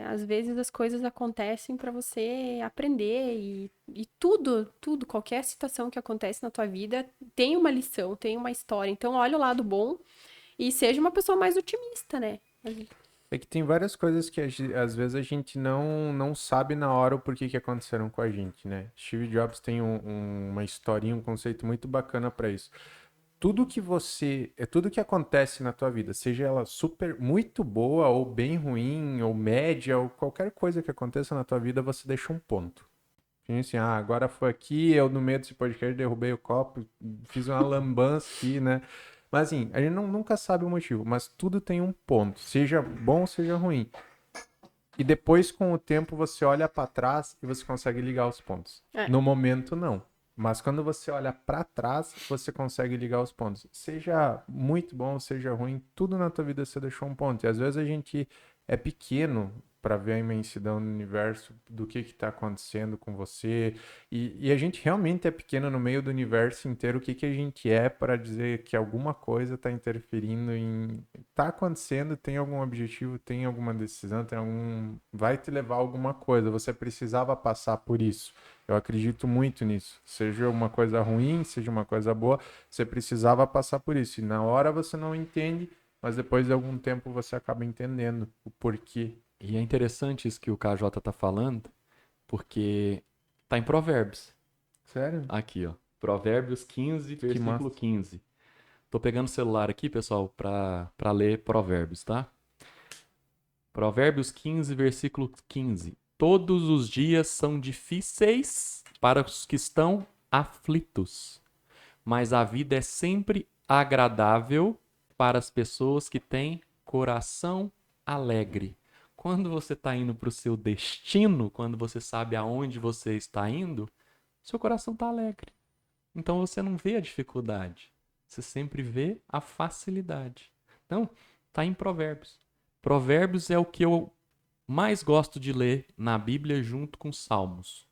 Às vezes as coisas acontecem para você aprender e tudo, qualquer situação que acontece na tua vida tem uma lição, tem uma história. Então, olha o lado bom e seja uma pessoa mais otimista, né? É que tem várias coisas que às vezes a gente não sabe na hora o porquê que aconteceram com a gente, né? Steve Jobs tem uma historinha, um conceito muito bacana para isso. Tudo que acontece na tua vida, seja ela muito boa ou bem ruim ou média ou qualquer coisa que aconteça na tua vida, você deixa um ponto. Assim, agora foi aqui, eu no meio desse podcast derrubei o copo, fiz uma lambança aqui, né? Mas assim, a gente nunca sabe o motivo, mas tudo tem um ponto, seja bom, seja ruim. E depois, com o tempo, você olha para trás e você consegue ligar os pontos. No momento, não. Mas quando você olha para trás, você consegue ligar os pontos. Seja muito bom, seja ruim, tudo na tua vida você deixou um ponto. E às vezes a gente é pequeno para ver a imensidão do universo, do que está acontecendo com você. E a gente realmente é pequeno no meio do universo inteiro. O que a gente é para dizer que alguma coisa está interferindo em... Está acontecendo, tem algum objetivo, tem alguma decisão, vai te levar a alguma coisa. Você precisava passar por isso. Eu acredito muito nisso. Seja uma coisa ruim, seja uma coisa boa, você precisava passar por isso. E na hora você não entende, mas depois de algum tempo você acaba entendendo o porquê. E é interessante isso que o KJ tá falando, porque tá em Provérbios. Sério? Aqui, ó. Provérbios 15, versículo 15. Tô pegando o celular aqui, pessoal, para ler Provérbios, tá? Provérbios 15, versículo 15. Todos os dias são difíceis para os que estão aflitos, mas a vida é sempre agradável para as pessoas que têm coração alegre. Quando você está indo para o seu destino, quando você sabe aonde você está indo, seu coração está alegre. Então você não vê a dificuldade, você sempre vê a facilidade. Então, está em Provérbios. Provérbios é o que eu mais gosto de ler na Bíblia junto com Salmos.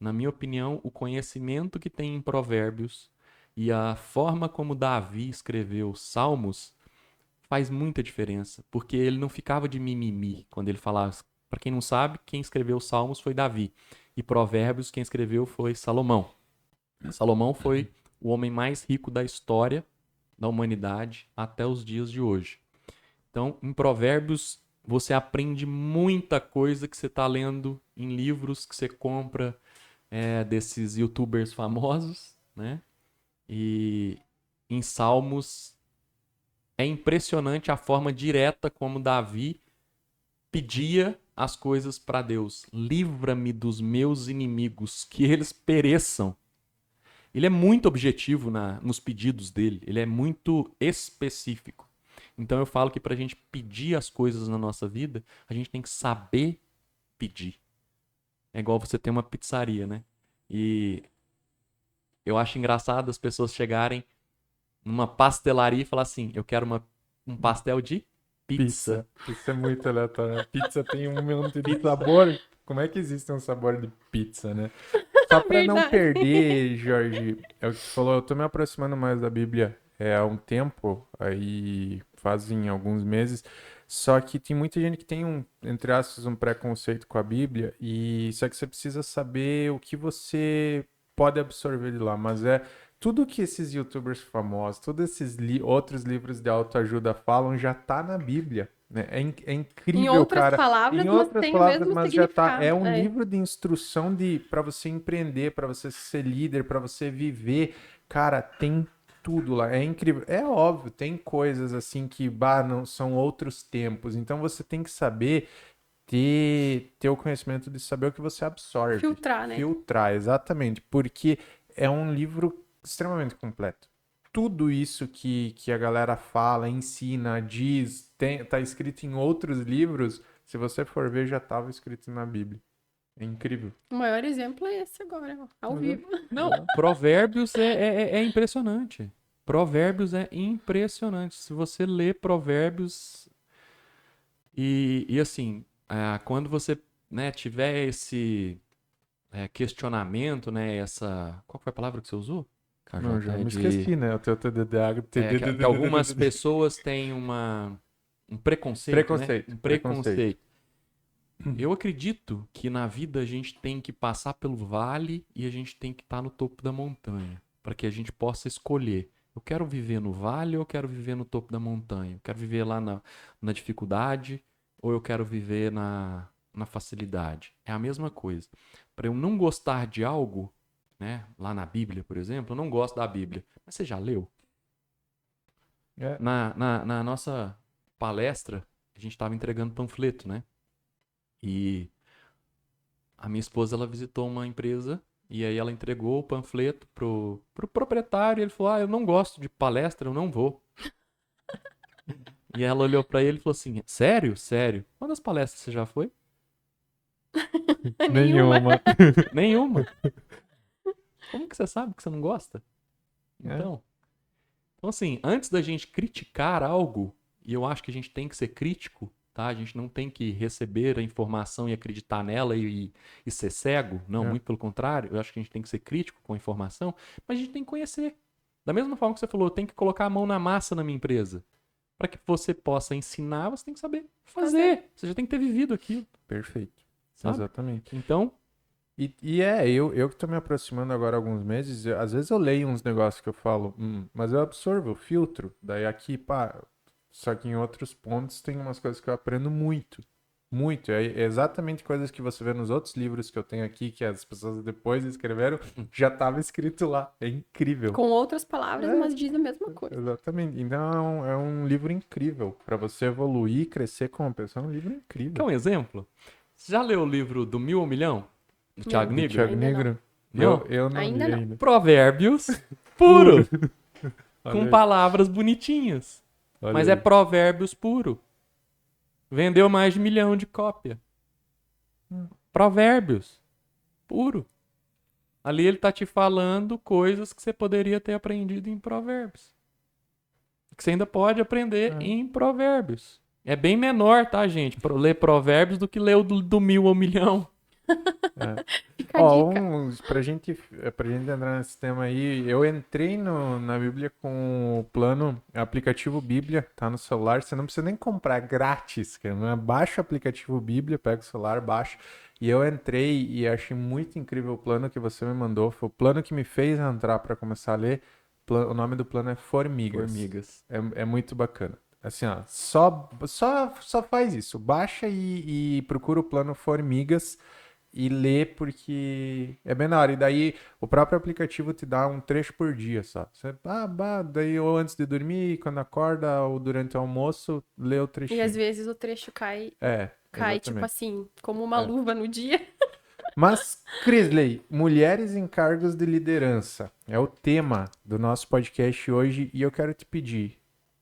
Na minha opinião, o conhecimento que tem em Provérbios e a forma como Davi escreveu Salmos faz muita diferença, porque ele não ficava de mimimi quando ele falava. Para quem não sabe, quem escreveu Salmos foi Davi e Provérbios quem escreveu foi Salomão. Salomão foi o homem mais rico da história da humanidade até os dias de hoje. Então, em Provérbios, você aprende muita coisa que você está lendo em livros que você compra desses youtubers famosos, né? E em Salmos, é impressionante a forma direta como Davi pedia as coisas para Deus. Livra-me dos meus inimigos, que eles pereçam. Ele é muito objetivo nos pedidos dele, ele é muito específico. Então eu falo que para a gente pedir as coisas na nossa vida, a gente tem que saber pedir. É igual você ter uma pizzaria, né? E eu acho engraçado as pessoas chegarem numa pastelaria e falar assim, eu quero um pastel de pizza. Isso é muito aleatório. Pizza tem um monte de sabor. Como é que existe um sabor de pizza, né? Só pra não Verdade. perder, Jorge, é o que você falou, eu tô me aproximando mais da Bíblia há um tempo, aí fazem alguns meses, só que tem muita gente que tem entre aspas, um preconceito com a Bíblia, e só que você precisa saber o que você pode absorver de lá, mas tudo que esses YouTubers famosos, todos esses outros livros de autoajuda falam já tá na Bíblia. Né? É Em incrível, outras cara. palavras, Em mas outras tem o palavras, mesmo mas já tá. significado. É um livro de instrução para você empreender, para você ser líder, para você viver. Cara, tem tudo lá. É incrível. É óbvio, tem coisas assim que não são outros tempos. Então você tem que saber ter o conhecimento de saber o que você absorve. Filtrar, né? Filtrar, exatamente. Porque é um livro extremamente completo. Tudo isso que a galera fala, ensina, diz, tá escrito em outros livros, se você for ver, já estava escrito na Bíblia. É incrível. O maior exemplo é esse agora, ó, ao vivo. Não, Provérbios é impressionante. Provérbios é impressionante. Se você lê Provérbios e assim, quando você, né, tiver esse questionamento, né, qual foi a palavra que você usou? Não, já me esqueci, né? O teu TDAH. Que algumas pessoas têm um preconceito, né? Um preconceito. Eu acredito que na vida a gente tem que passar pelo vale e a gente tem que estar no topo da montanha, para que a gente possa escolher. Eu quero viver no vale ou eu quero viver no topo da montanha? Eu quero viver lá na dificuldade ou eu quero viver na facilidade? É a mesma coisa. Para eu não gostar de algo, né? Lá na Bíblia, por exemplo, eu não gosto da Bíblia. Mas você já leu? É. Na nossa palestra, a gente estava entregando panfleto, né? E a minha esposa, ela visitou uma empresa e aí ela entregou o panfleto pro proprietário e ele falou, eu não gosto de palestra, eu não vou. E ela olhou pra ele e falou assim, sério? Sério? Quantas palestras você já foi? Nenhuma. Nenhuma. Como que você sabe que você não gosta? Então, assim, antes da gente criticar algo, e eu acho que a gente tem que ser crítico, tá? A gente não tem que receber a informação e acreditar nela e ser cego. Não, muito pelo contrário. Eu acho que a gente tem que ser crítico com a informação, mas a gente tem que conhecer. Da mesma forma que você falou, eu tenho que colocar a mão na massa na minha empresa. Para que você possa ensinar, você tem que saber fazer. Você já tem que ter vivido aquilo. Perfeito. Sabe? Exatamente. Então... eu que tô me aproximando agora há alguns meses, às vezes eu leio uns negócios que eu falo, mas eu absorvo, eu filtro. Daí aqui, pá, só que em outros pontos tem umas coisas que eu aprendo muito. Muito. É exatamente coisas que você vê nos outros livros que eu tenho aqui, que as pessoas depois escreveram, já estava escrito lá. É incrível. Com outras palavras, mas diz a mesma coisa. Exatamente. Então é um livro incrível. Para você evoluir, crescer como pessoa, é um livro incrível. Quer um exemplo? Você já leu o livro do 1000 ao Milhão? Do Thiago Nigro? Thiago Nigro? Não? Eu não Ainda li não. ainda. Provérbios puro. Olha Com aí. palavras bonitinhas. Olha Mas aí. é provérbios puro. Vendeu mais de 1 milhão de cópia. Provérbios. Puro. Ali ele tá te falando coisas que você poderia ter aprendido em provérbios. Que você ainda pode aprender em provérbios. É bem menor, tá, gente? Ler provérbios do que ler o do 1000 ao milhão. Fica a dica. Pra gente entrar nesse tema aí, eu entrei na Bíblia com o plano, aplicativo Bíblia, tá no celular, você não precisa nem comprar, é grátis, cara, né? Baixa o aplicativo Bíblia, pega o celular, baixa, e eu entrei e achei muito incrível o plano que você me mandou, foi o plano que me fez entrar pra começar a ler, o nome do plano é Formigas. Formigas. É muito bacana. Assim, ó, só faz isso, baixa e procura o plano Formigas. e ler porque é bem na hora. E daí o próprio aplicativo te dá um trecho por dia só. Você, daí ou antes de dormir, quando acorda, ou durante o almoço, lê o E trechinho. às vezes o trecho cai tipo Exatamente. assim, como uma luva no dia. Mas, Crisley, mulheres em cargos de liderança é o tema do nosso podcast hoje e eu quero te pedir,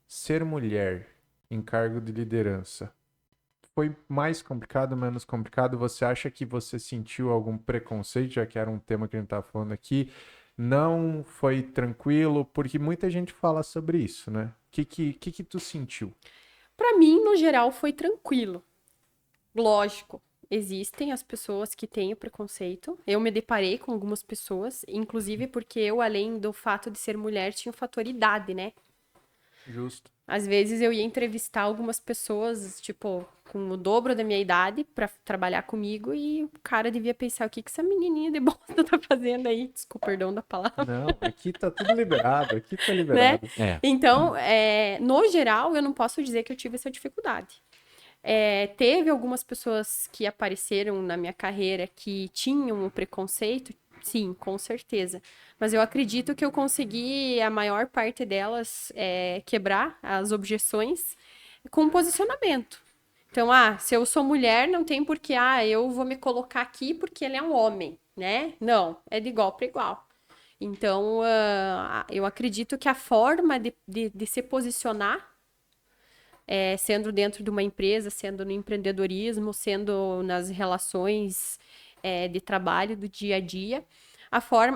ser mulher em cargo de liderança foi mais complicado, menos complicado? Você acha que você sentiu algum preconceito, já que era um tema que a gente estava falando aqui? Não foi tranquilo? Porque muita gente fala sobre isso, né? O que tu sentiu? Pra mim, no geral, foi tranquilo. Lógico, existem as pessoas que têm o preconceito. Eu me deparei com algumas pessoas, inclusive porque eu, além do fato de ser mulher, tinha o fator idade, né? Justo. Às vezes eu ia entrevistar algumas pessoas, tipo, com o dobro da minha idade pra trabalhar comigo e o cara devia pensar, o que que essa menininha de bosta tá fazendo aí? Desculpa, perdão da palavra, Não, aqui tá tudo liberado, aqui tá né? liberado. Então, no geral, eu não posso dizer que eu tive essa dificuldade. Teve algumas pessoas que apareceram na minha carreira que tinham o preconceito, sim, com certeza. Mas eu acredito que eu consegui, a maior parte delas, quebrar as objeções com posicionamento. Então, se eu sou mulher, não tem por que, eu vou me colocar aqui porque ele é um homem, né? Não, é de igual para igual. Então, eu acredito que a forma de se posicionar sendo dentro de uma empresa, sendo no empreendedorismo, sendo nas relações de trabalho do dia a dia.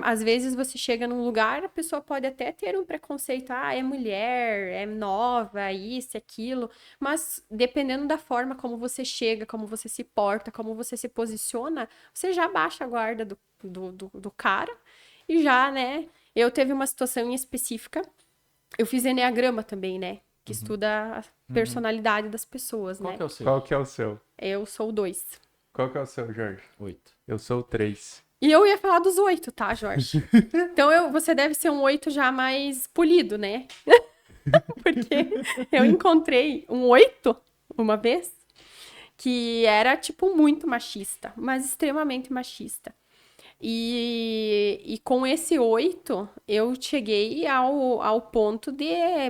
Às vezes você chega num lugar, a pessoa pode até ter um preconceito, é mulher, é nova, isso, aquilo, mas dependendo da forma como você chega, como você se porta, como você se posiciona, você já baixa a guarda do cara e já, né? Eu teve uma situação em específica, eu fiz enneagrama também, né? Que estuda a personalidade das pessoas, Qual né? que é o seu? Qual que é o seu? Eu sou o 2. Qual que é o seu, Jorge? 8. Eu sou o 3. E eu ia falar dos 8, tá, Jorge? Então você deve ser um 8 já mais polido, né? Porque eu encontrei um 8 uma vez que era, tipo, muito machista, mas extremamente machista. E com esse 8, eu cheguei ao ponto de.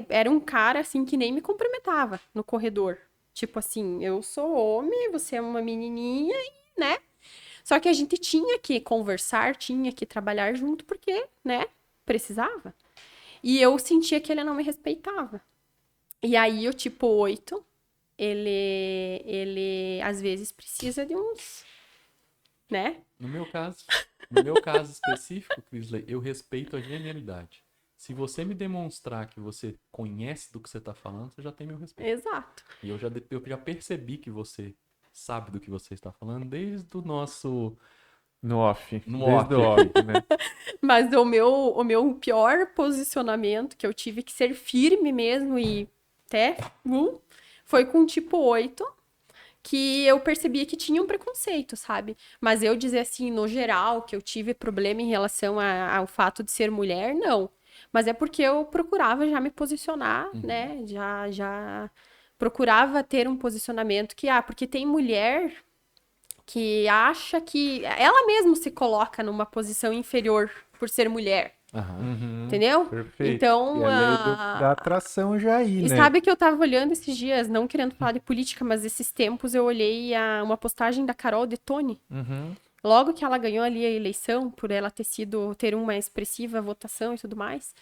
Era um cara, assim, que nem me cumprimentava no corredor. Tipo assim, eu sou homem, você é uma menininha, né? Só que a gente tinha que conversar, tinha que trabalhar junto, porque, né? Precisava. E eu sentia que ele não me respeitava. E aí, o tipo 8, ele às vezes precisa de uns, né? No meu caso específico, Crisley, eu respeito a genialidade. Se você me demonstrar que você conhece do que você está falando, você já tem meu respeito. Exato. E eu já percebi que você sabe do que você está falando desde o nosso... No off. No Desde o off off, né? Mas o meu pior posicionamento, que eu tive que ser firme mesmo e até foi com tipo 8, que eu percebia que tinha um preconceito, sabe? Mas eu dizer assim, no geral, que eu tive problema em relação ao fato de ser mulher, não. Mas é porque eu procurava já me posicionar, né? Já procurava ter um posicionamento que, porque tem mulher que acha que ela mesma se coloca numa posição inferior por ser mulher, entendeu? Perfeito. Então, E a lei da atração já aí, e né? sabe que eu tava olhando esses dias, não querendo falar de política, mas esses tempos eu olhei uma postagem da Carol Detoni. Logo que ela ganhou ali a eleição, por ela ter uma expressiva votação e tudo mais,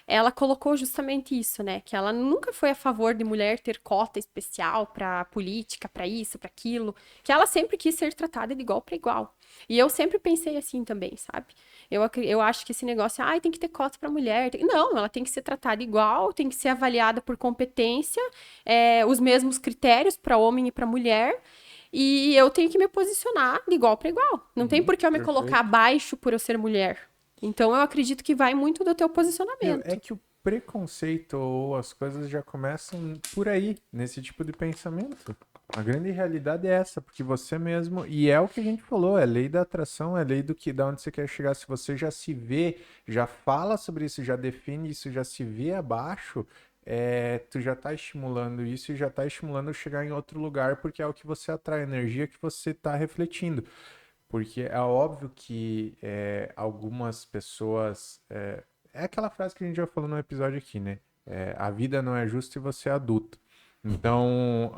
ela colocou justamente isso, né? Que ela nunca foi a favor de mulher ter cota especial pra política, pra isso, pra aquilo. Que ela sempre quis ser tratada de igual pra igual. E eu sempre pensei assim também, sabe? Eu acho que esse negócio, tem que ter cota pra mulher. Não, ela tem que ser tratada igual, tem que ser avaliada por competência, os mesmos critérios pra homem e pra mulher. E eu tenho que me posicionar de igual para igual. Não tem por que eu me colocar abaixo por eu ser mulher. Então eu acredito que vai muito do teu posicionamento. É que o preconceito ou as coisas já começam por aí, nesse tipo de pensamento. A grande realidade é essa, porque você mesmo, e é o que a gente falou, é lei da atração, é lei da onde você quer chegar. Se você já se vê, já fala sobre isso, já define isso, já se vê abaixo, tu já tá estimulando isso e já tá estimulando chegar em outro lugar, porque é o que você atrai, a energia que você tá refletindo. Porque é óbvio que algumas pessoas. É aquela frase que a gente já falou no episódio aqui, né? A vida não é justa e você é adulto. Então,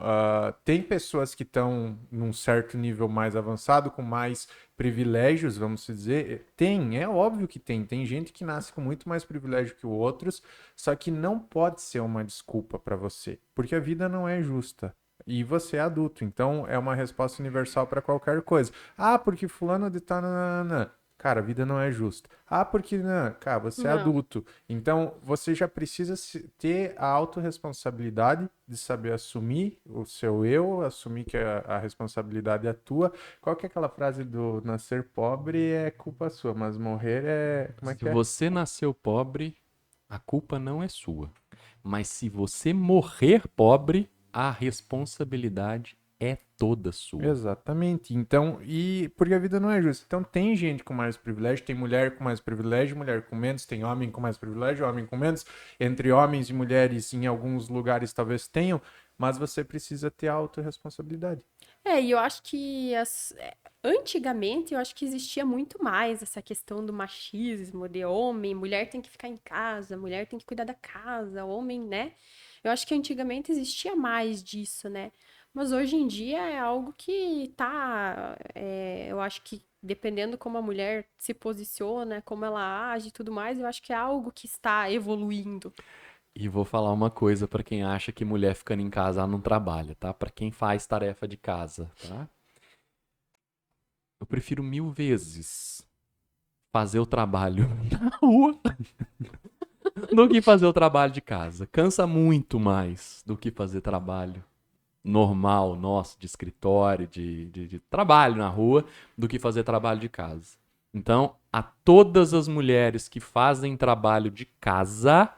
tem pessoas que estão num certo nível mais avançado, com mais privilégios, vamos dizer. Tem, é óbvio que tem. Tem gente que nasce com muito mais privilégio que outros, só que não pode ser uma desculpa para você, porque a vida não é justa. E você é adulto, então é uma resposta universal para qualquer coisa. Ah, porque fulano de tal, nananana. Cara, a vida não é justa. Ah, porque não, cara, você é Não. adulto. Então, você já precisa ter a autorresponsabilidade de saber assumir o seu eu, assumir que a responsabilidade é tua. Qual que é aquela frase do nascer pobre é culpa sua, mas morrer é. Como é Se que é? você nasceu pobre, a culpa não é sua. Mas se você morrer pobre, a responsabilidade é toda sua. Exatamente. Então, e porque a vida não é justa. Então, tem gente com mais privilégio, tem mulher com mais privilégio, mulher com menos, tem homem com mais privilégio, homem com menos. Entre homens e mulheres, em alguns lugares talvez tenham, mas você precisa ter a autorresponsabilidade. E eu acho que antigamente eu acho que existia muito mais essa questão do machismo, de homem, mulher tem que ficar em casa, mulher tem que cuidar da casa, homem, né? Eu acho que antigamente existia mais disso, né? Mas hoje em dia é algo que eu acho que dependendo como a mulher se posiciona, como ela age e tudo mais, eu acho que é algo que está evoluindo. E vou falar uma coisa pra quem acha que mulher ficando em casa ela não trabalha, tá? Pra quem faz tarefa de casa, tá? Eu prefiro 1000 vezes fazer o trabalho na rua do que fazer o trabalho de casa. Cansa muito mais do que fazer trabalho normal nosso, de escritório, de trabalho na rua, do que fazer trabalho de casa. Então, a todas as mulheres que fazem trabalho de casa,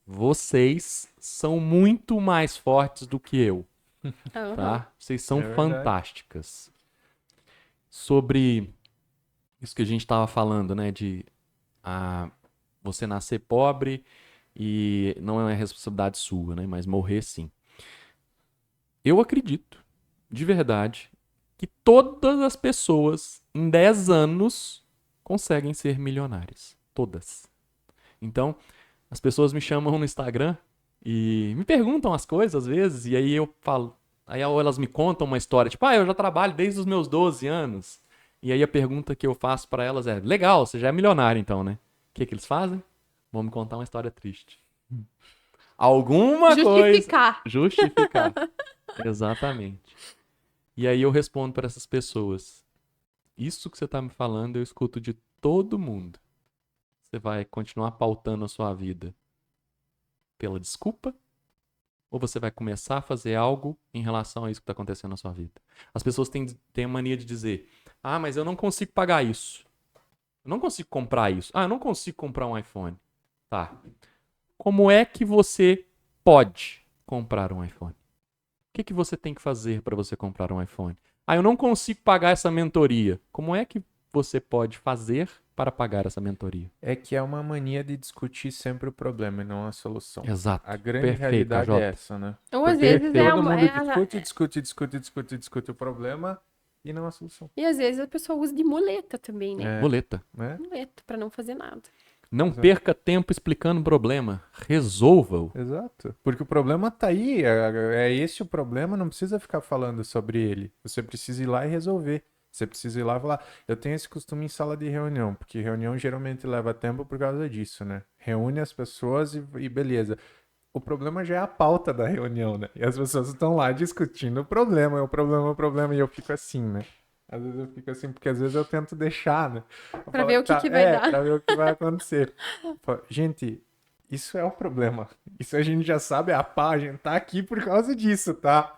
vocês são muito mais fortes do que eu, Aham. tá? Vocês são É verdade. fantásticas. Sobre isso que a gente estava falando, né? De você nascer pobre e não é responsabilidade sua, né? Mas morrer sim. Eu acredito, de verdade, que todas as pessoas em 10 anos conseguem ser milionárias. Todas. Então, as pessoas me chamam no Instagram e me perguntam as coisas às vezes, e aí eu falo. Aí elas me contam uma história, tipo, eu já trabalho desde os meus 12 anos. E aí a pergunta que eu faço pra elas é: legal, você já é milionário então, né? O que que eles fazem? Vão me contar uma história triste. Alguma coisa. Justificar. Justificar. Exatamente. E aí eu respondo para essas pessoas: isso que você tá me falando eu escuto de todo mundo. Você vai continuar pautando a sua vida pela desculpa? Ou você vai começar a fazer algo em relação a isso que está acontecendo na sua vida? As pessoas têm a mania de dizer: mas eu não consigo pagar isso. Eu não consigo comprar isso. Eu não consigo comprar um iPhone. Tá. Como é que você pode comprar um iPhone? O que você tem que fazer para você comprar um iPhone? Eu não consigo pagar essa mentoria. Como é que você pode fazer para pagar essa mentoria? É que é uma mania de discutir sempre o problema e não a solução. A Exato. grande Perfeito, realidade é AJ. essa, né? Ou às Porque vezes Perfeito. todo mundo discute o problema e não a solução. e às vezes a pessoa usa de muleta também, né? É, Muleta. né? Muleta pra não fazer nada. Não Exato. perca tempo explicando o problema. Resolva-o. Exato. Porque o problema tá aí. É esse o problema, não precisa ficar falando sobre ele. Você precisa ir lá e resolver. Você precisa ir lá e falar. Eu tenho esse costume em sala de reunião, porque reunião geralmente leva tempo por causa disso, né? Reúne as pessoas e beleza. O problema já é a pauta da reunião, né? E as pessoas estão lá discutindo o problema, o problema, e eu fico assim, né? Às vezes eu fico assim, porque às vezes eu tento deixar, né? Eu Pra falo, ver o que tá, que vai dar. pra ver o que vai acontecer. Eu falo, gente, isso é o problema. Isso a gente já sabe, a gente tá aqui por causa disso, tá?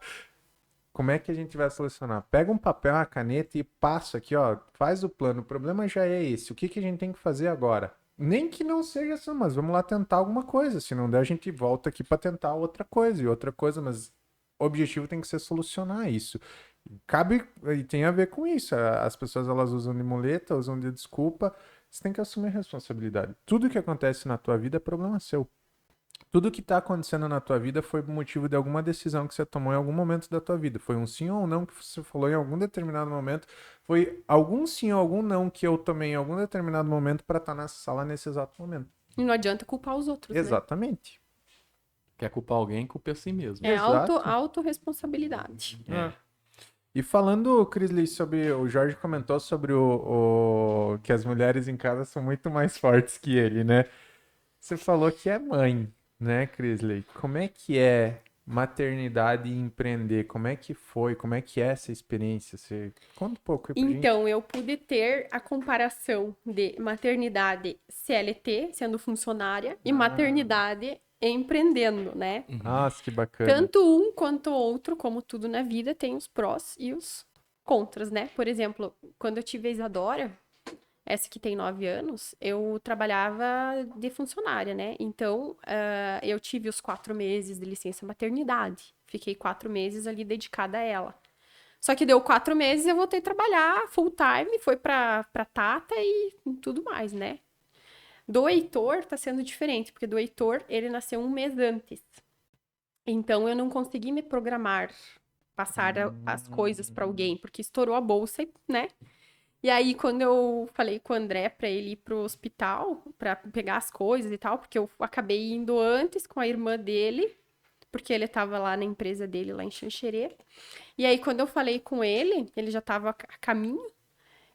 Como é que a gente vai solucionar? Pega um papel, uma caneta e passa aqui, ó, faz o plano. O problema já é esse. O que que a gente tem que fazer agora? Nem que não seja assim, mas vamos lá tentar alguma coisa. Se não der, a gente volta aqui para tentar outra coisa e outra coisa, mas o objetivo tem que ser solucionar isso. Cabe e tem a ver com isso. As pessoas elas usam de muleta, usam de desculpa. Você tem que assumir a responsabilidade. Tudo que acontece na tua vida é problema seu. Tudo que tá acontecendo na tua vida foi por motivo de alguma decisão que você tomou em algum momento da tua vida. Foi um sim ou não que você falou em algum determinado momento. Foi algum sim ou algum não que eu tomei em algum determinado momento pra estar nessa sala nesse exato momento. E não adianta culpar os outros, né? Exatamente. Quer culpar alguém, culpe a si mesmo. É Exato. autorresponsabilidade. É. E falando, Crisley, sobre. O Jorge comentou sobre que as mulheres em casa são muito mais fortes que ele, né? Você falou que é mãe, né, Crisley? Como é que é maternidade e empreender? Como é que foi? Como é que é essa experiência? Você conta um pouco aí pra gente. Então, eu pude ter a comparação de maternidade CLT, sendo funcionária, e maternidade empreendendo, né? Nossa, que bacana. Tanto um quanto o outro, como tudo na vida, tem os prós e os contras, né? Por exemplo, quando eu tive a Isadora, essa que tem 9 anos, eu trabalhava de funcionária, né? Então, eu tive os 4 meses de licença maternidade. Fiquei 4 meses ali dedicada a ela. Só que deu 4 meses eu voltei a trabalhar full time, foi pra Tata e tudo mais, né? Do Heitor tá sendo diferente, porque do Heitor ele nasceu um mês antes. Então eu não consegui me programar, passar as coisas pra alguém, porque estourou a bolsa, né? E aí, quando eu falei com o André pra ele ir pro hospital, pra pegar as coisas e tal, porque eu acabei indo antes com a irmã dele, porque ele tava lá na empresa dele, lá em Xanxerê. E aí, quando eu falei com ele, ele já tava a caminho,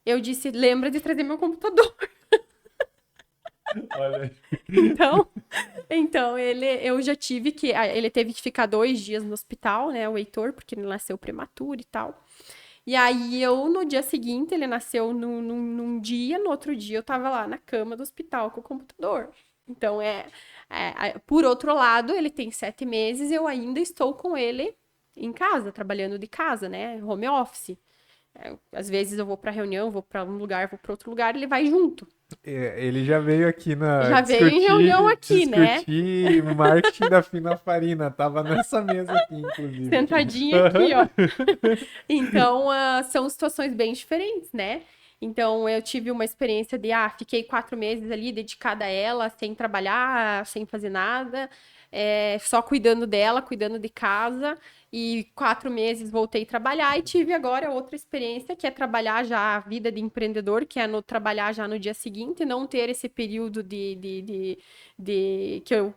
eu disse, lembra de trazer meu computador. Olha. Então eu já tive que, ele teve que ficar 2 dias no hospital, né, o Heitor, porque ele nasceu prematuro e tal. E aí, no dia seguinte, ele nasceu num dia, no outro dia eu tava lá na cama do hospital com o computador. Então, por outro lado, ele tem 7 meses, eu ainda estou com ele em casa, trabalhando de casa, né? Home office. Às vezes eu vou pra reunião, vou pra um lugar, vou pra outro lugar, ele vai junto. Ele já veio aqui Já veio em reunião aqui, né? Discutir marketing da Fina Farina. Tava nessa mesa aqui, inclusive. Sentadinha aqui, ó. Então, são situações bem diferentes, né? Então, eu tive uma experiência de, fiquei 4 meses ali dedicada a ela, sem trabalhar, sem fazer nada, só cuidando dela, cuidando de casa, e 4 meses voltei a trabalhar, e tive agora outra experiência, que é trabalhar já a vida de empreendedor, que é trabalhar já no dia seguinte, não ter esse período que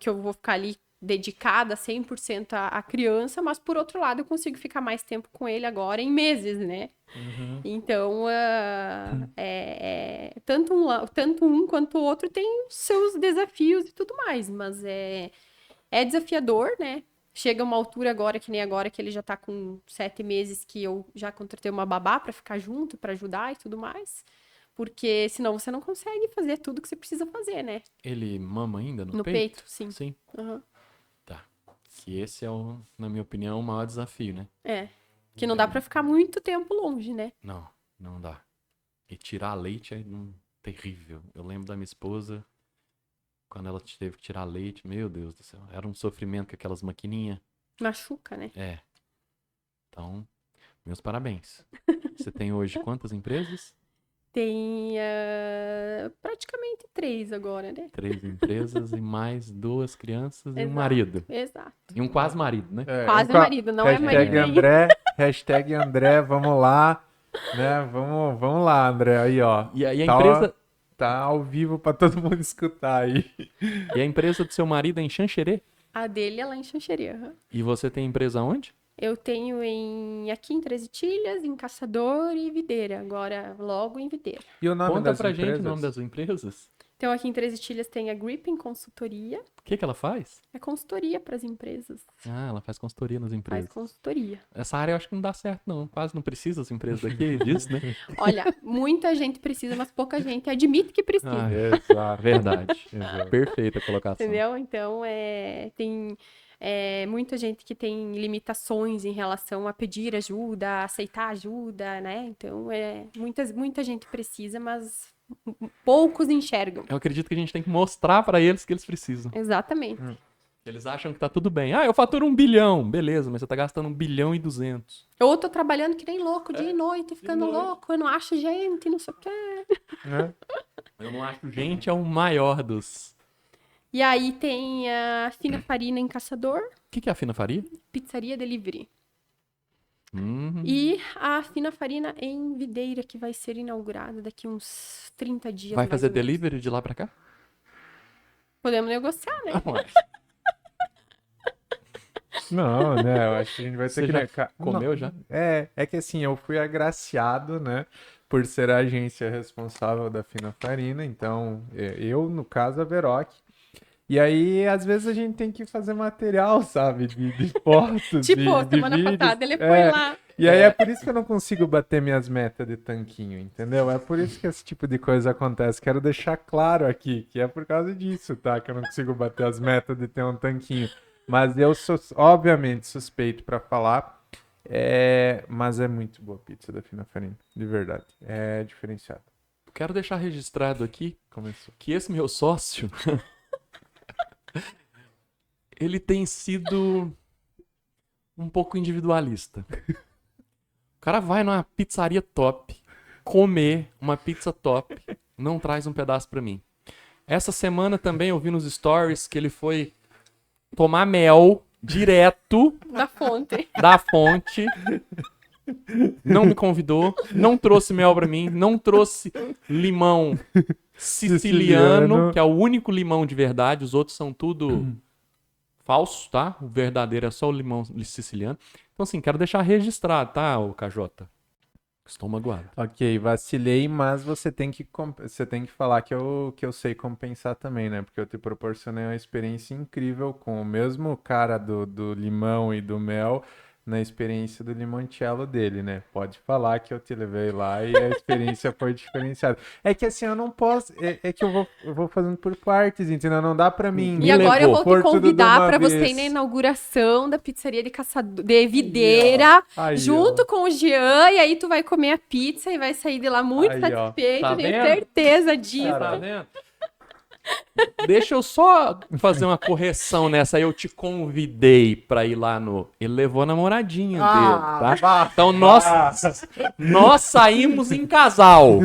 eu vou ficar ali dedicada 100% à criança, mas por outro lado eu consigo ficar mais tempo com ele agora em meses, né? Uhum. Então, tanto um quanto o outro tem os seus desafios e tudo mais, mas é desafiador, né? Chega uma altura agora, que nem agora, que ele já tá com 7 meses, que eu já contratei uma babá pra ficar junto, pra ajudar e tudo mais. Porque senão você não consegue fazer tudo que você precisa fazer, né? Ele mama ainda no No peito? peito, sim. Sim. Uhum. Tá. Que esse é, na minha opinião, o maior desafio, né? Que não dá pra ficar muito tempo longe, né? Não, não dá. E tirar leite é terrível. Eu lembro da minha esposa, quando ela teve que tirar leite, meu Deus do céu. Era um sofrimento com aquelas maquininhas. Machuca, né? Então, meus parabéns. Você tem hoje quantas empresas? Tem praticamente 3 agora, né? 3 empresas e mais 2 crianças e um Exato. marido. Exato. E um quase marido, né? Quase marido, não é marido ainda. Hashtag André, vamos lá. Né? Vamos lá, André. Aí, ó. E aí a empresa... Tá ao vivo pra todo mundo escutar aí. E a empresa do seu marido é em Xanxerê? A dele é lá em Xanxerê. E você tem empresa onde? Eu tenho aqui em Três Itilhas, em Caçador e Videira. Agora, logo em Videira. E o nome Conta das pra empresas? gente o nome das empresas. Então, aqui em Três Itilhas tem a Gripping Consultoria. O que ela faz? É consultoria para as empresas. Ela faz consultoria nas empresas. Faz consultoria. Essa área eu acho que não dá certo, não. Quase não precisa as empresas daqui disso, né? Olha, muita gente precisa, mas pouca gente admite que precisa. Exato. Verdade. Exato. Perfeita a colocação. Entendeu? Então, tem muita gente que tem limitações em relação a pedir ajuda, a aceitar ajuda, né? Então, muita gente precisa, mas poucos enxergam. Eu acredito que a gente tem que mostrar pra eles que eles precisam. Exatamente. Eles acham que tá tudo bem. Eu faturo 1 bilhão. Beleza, mas você tá gastando 1 bilhão e 200. Ou tô trabalhando que nem louco, dia e noite, ficando louco, eu não acho gente, não sei o quê. Eu não acho gente é o maior dos... E aí tem a Fina Farina em Caçador, O que é a Fina Faria? Pizzaria Delivery. Hum. E a Fina Farina em Videira, que vai ser inaugurada daqui uns 30 dias, Vai mais fazer ou menos. delivery de lá pra cá? Podemos negociar, né? Não, né? Eu acho que a gente vai ter Você que... já né, comeu não, já? é que assim, eu fui agraciado, né? Por ser a agência responsável da Fina Farina. Então, eu, no caso, a Veroc. E aí, às vezes, a gente tem que fazer material, sabe? De fotos, Tipo, de semana vídeos. passada ele foi lá. E aí é por isso que eu não consigo bater minhas metas de tanquinho, entendeu? É por isso que esse tipo de coisa acontece. Quero deixar claro aqui que é por causa disso, tá? Que eu não consigo bater as metas de ter um tanquinho. Mas eu sou, obviamente, suspeito pra falar. Mas é muito boa a pizza da Fina Farina, de verdade. É diferenciado. Quero deixar registrado aqui Começou. que esse meu sócio, ele tem sido um pouco individualista. O cara vai numa pizzaria top, comer uma pizza top, não traz um pedaço pra mim. Essa semana também eu vi nos stories que ele foi tomar mel direto Da fonte. da fonte. Não me convidou, não trouxe mel pra mim, não trouxe limão siciliano, que é o único limão de verdade, os outros são tudo falso, tá? O verdadeiro é só o limão siciliano. Então, assim, quero deixar registrado, tá, ô KJ? Estou magoado. Ok, vacilei, mas você tem que falar que eu sei compensar também, né? Porque eu te proporcionei uma experiência incrível com o mesmo cara do limão e do mel na experiência do limoncello dele, né? Pode falar que eu te levei lá e a experiência foi diferenciada. É que assim, eu não posso. É que eu vou fazendo por partes, entendeu? Não dá pra mim. E agora eu vou te pôr tudo de convidar uma pra você ir vez. na inauguração da pizzaria de Caçador, de Videira, Aí, ó. junto com o Jean, e aí tu vai comer a pizza e vai sair de lá muito Aí, ó. satisfeito, Tá tenho vendo? certeza disso. Tá vendo? Deixa eu só fazer uma correção nessa. Eu te convidei pra ir lá no. Ele levou a namoradinha dele, tá? Então nós saímos em casal.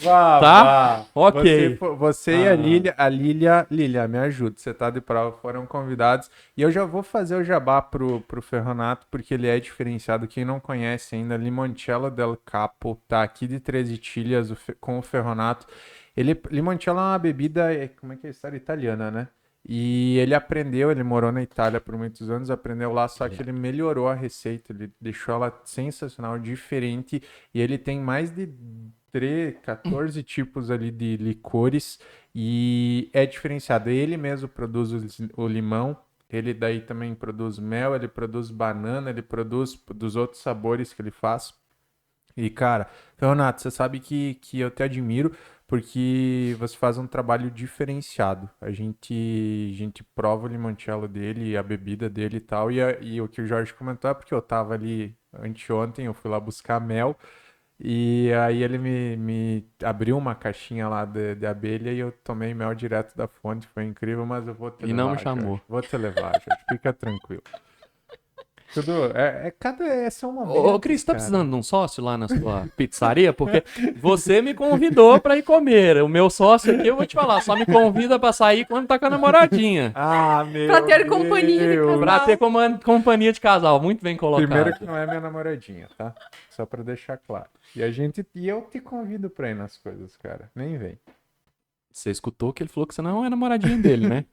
Tá? Ok. Você e a Lilia, me ajuda. Você tá de prova, foram convidados. E eu já vou fazer o jabá pro Ferronato, porque ele é diferenciado. Quem não conhece ainda, Limoncello del Capo, tá aqui de Três Itilhas com o Ferronato. Limoncello é uma bebida, como é que é a história? Italiana, né? E ele morou na Itália por muitos anos, aprendeu lá, só que ele melhorou a receita, ele deixou ela sensacional, diferente, e ele tem mais de 14 tipos ali de licores, e é diferenciado. Ele mesmo produz o limão, ele daí também produz mel, ele produz banana, ele produz dos outros sabores que ele faz. E, cara, Renato, você sabe que eu te admiro porque você faz um trabalho diferenciado. A gente prova o limoncello dele, a bebida dele e tal. E o que o Jorge comentou é porque eu tava ali anteontem, eu fui lá buscar mel. E aí ele me abriu uma caixinha lá de abelha e eu tomei mel direto da fonte. Foi incrível, mas eu vou te E levar, não me chamou. Jorge. Vou te levar, Jorge. Fica tranquilo. Tudo, são momentos, Ô, Cris, tá cara. precisando de um sócio lá na sua pizzaria? Porque você me convidou pra ir comer. O meu sócio aqui, eu vou te falar, só me convida pra sair quando tá com a namoradinha. Ah, meu Pra ter companhia de Deus. casal. Pra ter companhia de casal. Muito bem colocado. Primeiro que não é minha namoradinha, tá? Só pra deixar claro. E eu te convido pra ir nas coisas, cara. Nem vem. Você escutou que ele falou que você não é namoradinha dele, né?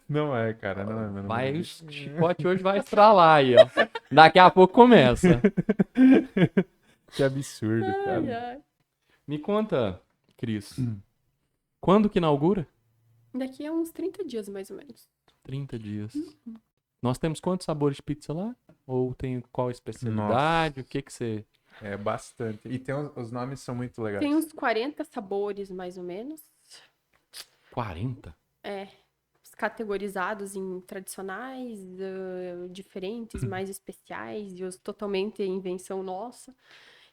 Não é, cara, não é meu Vai, o namoradinha. chicote hoje vai estralar aí, ó. Daqui a pouco começa. Que absurdo, Ai, cara. ai. Me conta, Cris. Quando que inaugura? Daqui a uns 30 dias, mais ou menos. 30 dias. Nós temos quantos sabores de pizza lá? Ou tem qual especialidade? O que que você... É bastante. E os nomes são muito legais. Tem uns 40 sabores, mais ou menos. 40? Categorizados em tradicionais, diferentes, mais especiais e os totalmente invenção nossa.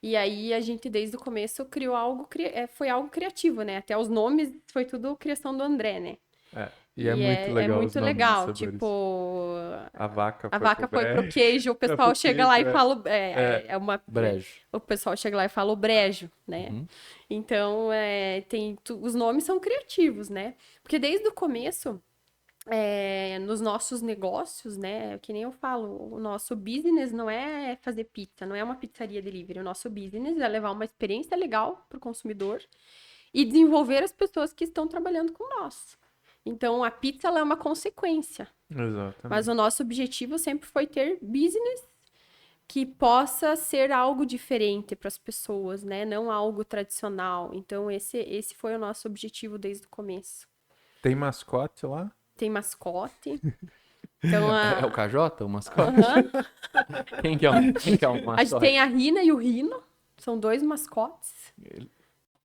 E aí a gente desde o começo criou algo, foi algo criativo, né? Até os nomes foi tudo criação do André, né? E é muito legal. É os muito nomes legal, dos sabores. tipo, A vaca a vaca foi pro brejo. queijo, o pessoal pro chega lá e queijo, fala, Brejo. o pessoal chega lá e fala o brejo, né? Uhum. Então, os nomes são criativos, né? Porque desde o começo, nos nossos negócios, né? Que nem eu falo, o nosso business não é fazer pizza, não é uma pizzaria delivery. O nosso business é levar uma experiência legal para o consumidor e desenvolver as pessoas que estão trabalhando com nós. Então, a pizza ela é uma consequência, mas Exatamente. o nosso objetivo sempre foi ter business que possa ser algo diferente para as pessoas, né? Não algo tradicional. Então, esse foi o nosso objetivo desde o começo. Tem mascote lá? Tem mascote. Então, É o KJ, o mascote? Aham. Quem que é o A gente mascote? tem a Rina e o Rino. São 2 mascotes.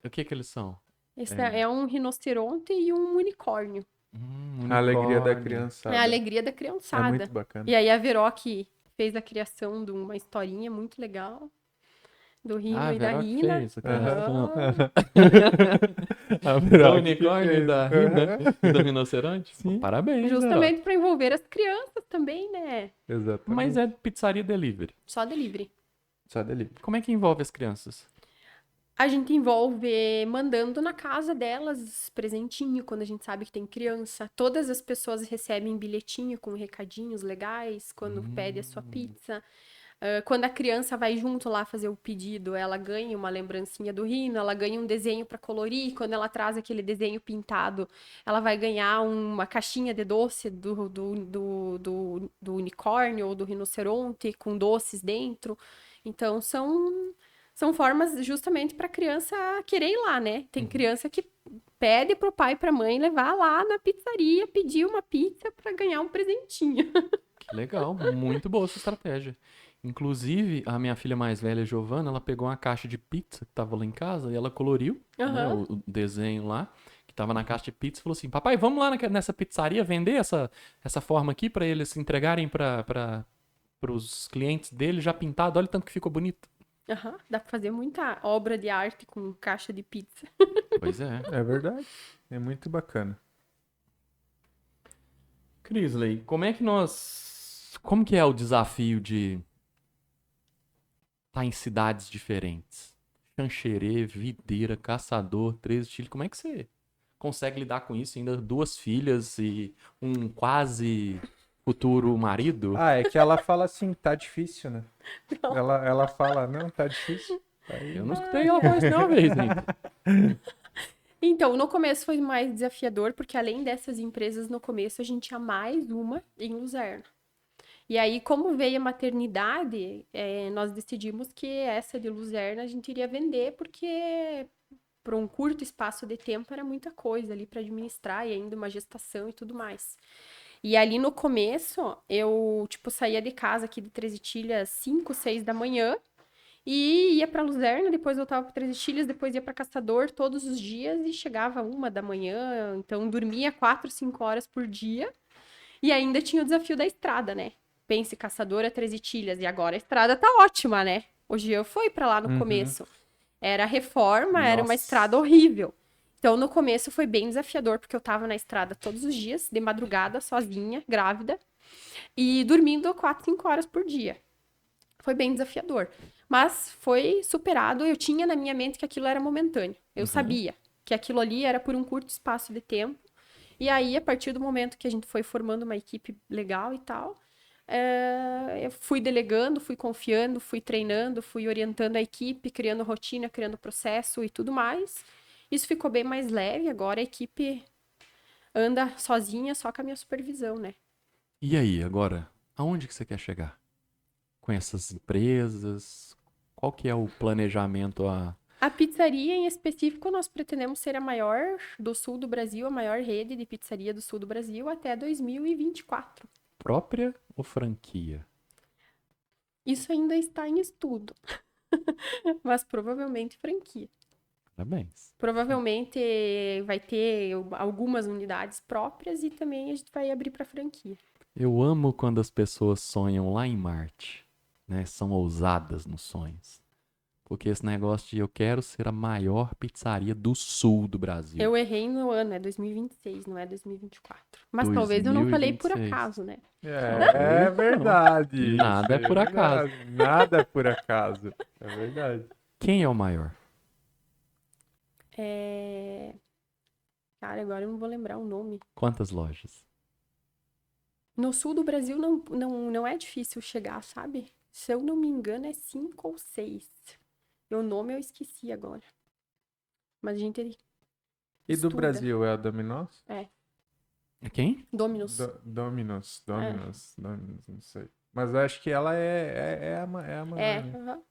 O que eles são? Esse é um rinoceronte e um unicórnio. A alegria da Unicórnio. criançada. É a alegria da É criançada. muito bacana. E aí a Veroque fez a criação de uma historinha muito legal. Do Rino Ah, e da Veroque Rina. fez a criação. A Do Veroque unicórnio fez. e da Rina e do rinoceronte? Sim. Parabéns, Veroque. Justamente para envolver as crianças também, né? Exatamente. Mas é pizzaria delivery. Só delivery. Só dele. Como é que envolve as crianças? A gente envolve mandando na casa delas presentinho quando a gente sabe que tem criança. Todas as pessoas recebem bilhetinho com recadinhos legais quando pede a sua pizza. Quando a criança vai junto lá fazer o pedido, ela ganha uma lembrancinha do Rino, ela ganha um desenho para colorir. Quando ela traz aquele desenho pintado, ela vai ganhar uma caixinha de doce do unicórnio ou do rinoceronte com doces dentro. Então, são formas justamente para a criança querer ir lá, né? Tem criança que pede pro pai e pra mãe levar lá na pizzaria, pedir uma pizza para ganhar um presentinho. Que legal, muito boa essa estratégia. Inclusive, a minha filha mais velha, Giovana, ela pegou uma caixa de pizza que tava lá em casa e ela coloriu, né, Aham. o desenho lá, que tava na caixa de pizza, e falou assim: papai, vamos lá nessa pizzaria vender essa forma aqui para eles entregarem para os clientes dele já pintado. Olha o tanto que ficou bonito. Aham. Dá pra fazer muita obra de arte com caixa de pizza. Pois é. É verdade. É muito bacana. Crisley, como que é o desafio de estar em cidades diferentes? Xanxerê, Videira, Caçador, 13 Chile, como é que você consegue lidar com isso? Ainda 2 filhas e um quase futuro marido? Ah, é que ela fala assim, tá difícil, né? Não. Ela fala, não, tá difícil. Eu não escutei ela falar isso nenhuma vez ainda. Então, no começo foi mais desafiador, porque além dessas empresas, no começo a gente tinha mais uma em Luzerna. E aí, como veio a maternidade, nós decidimos que essa de Luzerna a gente iria vender, porque por um curto espaço de tempo era muita coisa ali para administrar e ainda uma gestação e tudo mais. E ali no começo, eu, tipo, saía de casa aqui de Três Itilhas 5, 6 da manhã e ia para Luzerna, depois voltava para Três Itilhas, depois ia para Caçador todos os dias e chegava 1 da manhã, então dormia 4, 5 horas por dia. E ainda tinha o desafio da estrada, né? Pense, Caçador a Três Itilhas, e agora a estrada tá ótima, né? Hoje eu fui para lá no começo. Era reforma, era uma Nossa. estrada horrível. Então, no começo foi bem desafiador, porque eu tava na estrada todos os dias, de madrugada, sozinha, grávida, e dormindo 4, 5 horas por dia. Foi bem desafiador. Mas foi superado. Eu tinha na minha mente que aquilo era momentâneo. Eu sabia que aquilo ali era por um curto espaço de tempo. E aí, a partir do momento que a gente foi formando uma equipe legal e tal, eu fui delegando, fui confiando, fui treinando, fui orientando a equipe, criando rotina, criando processo e tudo mais. Isso ficou bem mais leve. Agora a equipe anda sozinha, só com a minha supervisão, né? E aí, agora, aonde que você quer chegar? Com essas empresas? Qual que é o planejamento A pizzaria, em específico, nós pretendemos ser a maior do sul do Brasil, a maior rede de pizzaria do sul do Brasil até 2024. própria ou franquia? Isso ainda está em estudo, mas provavelmente franquia. Parabéns. Provavelmente vai ter algumas unidades próprias e também a gente vai abrir para franquia. Eu amo quando as pessoas sonham lá em Marte, né? São ousadas nos sonhos. Porque esse negócio de eu quero ser a maior pizzaria do sul do Brasil. Eu errei no ano, é 2026, não é 2024. Mas talvez eu não falei por 2026. acaso, né? É verdade. Nada é por acaso. verdade. Nada é por acaso. É verdade. Quem é o maior? Cara, agora eu não vou lembrar o nome. Quantas lojas? No sul do Brasil não é difícil chegar, sabe? Se eu não me engano, é 5 ou 6. O nome eu esqueci agora. Mas a gente E do estuda. Brasil é a Domino's? É, É quem? Domino's. Domino's, não sei. Mas eu acho que ela é a maior, É, né? aham.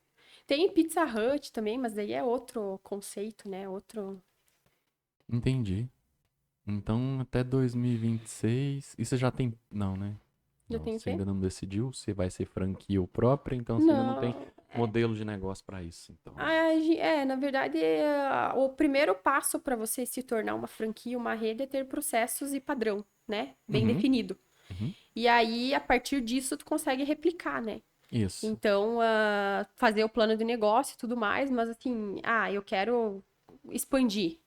Tem Pizza Hut também, mas daí é outro conceito, né? Outro... Entendi. Então, até 2026. E você já tem. Não, né? Já Não, tem o você quê? ainda não decidiu se vai ser franquia ou própria, então você ainda não tem Não. modelo de negócio pra isso. Então, Na verdade, o primeiro passo para você se tornar uma franquia, uma rede, é ter processos e padrão, né? Bem Uhum. definido. Uhum. E aí, a partir disso, tu consegue replicar, né? Isso. Então, fazer o plano de negócio e tudo mais, mas assim, eu quero expandir.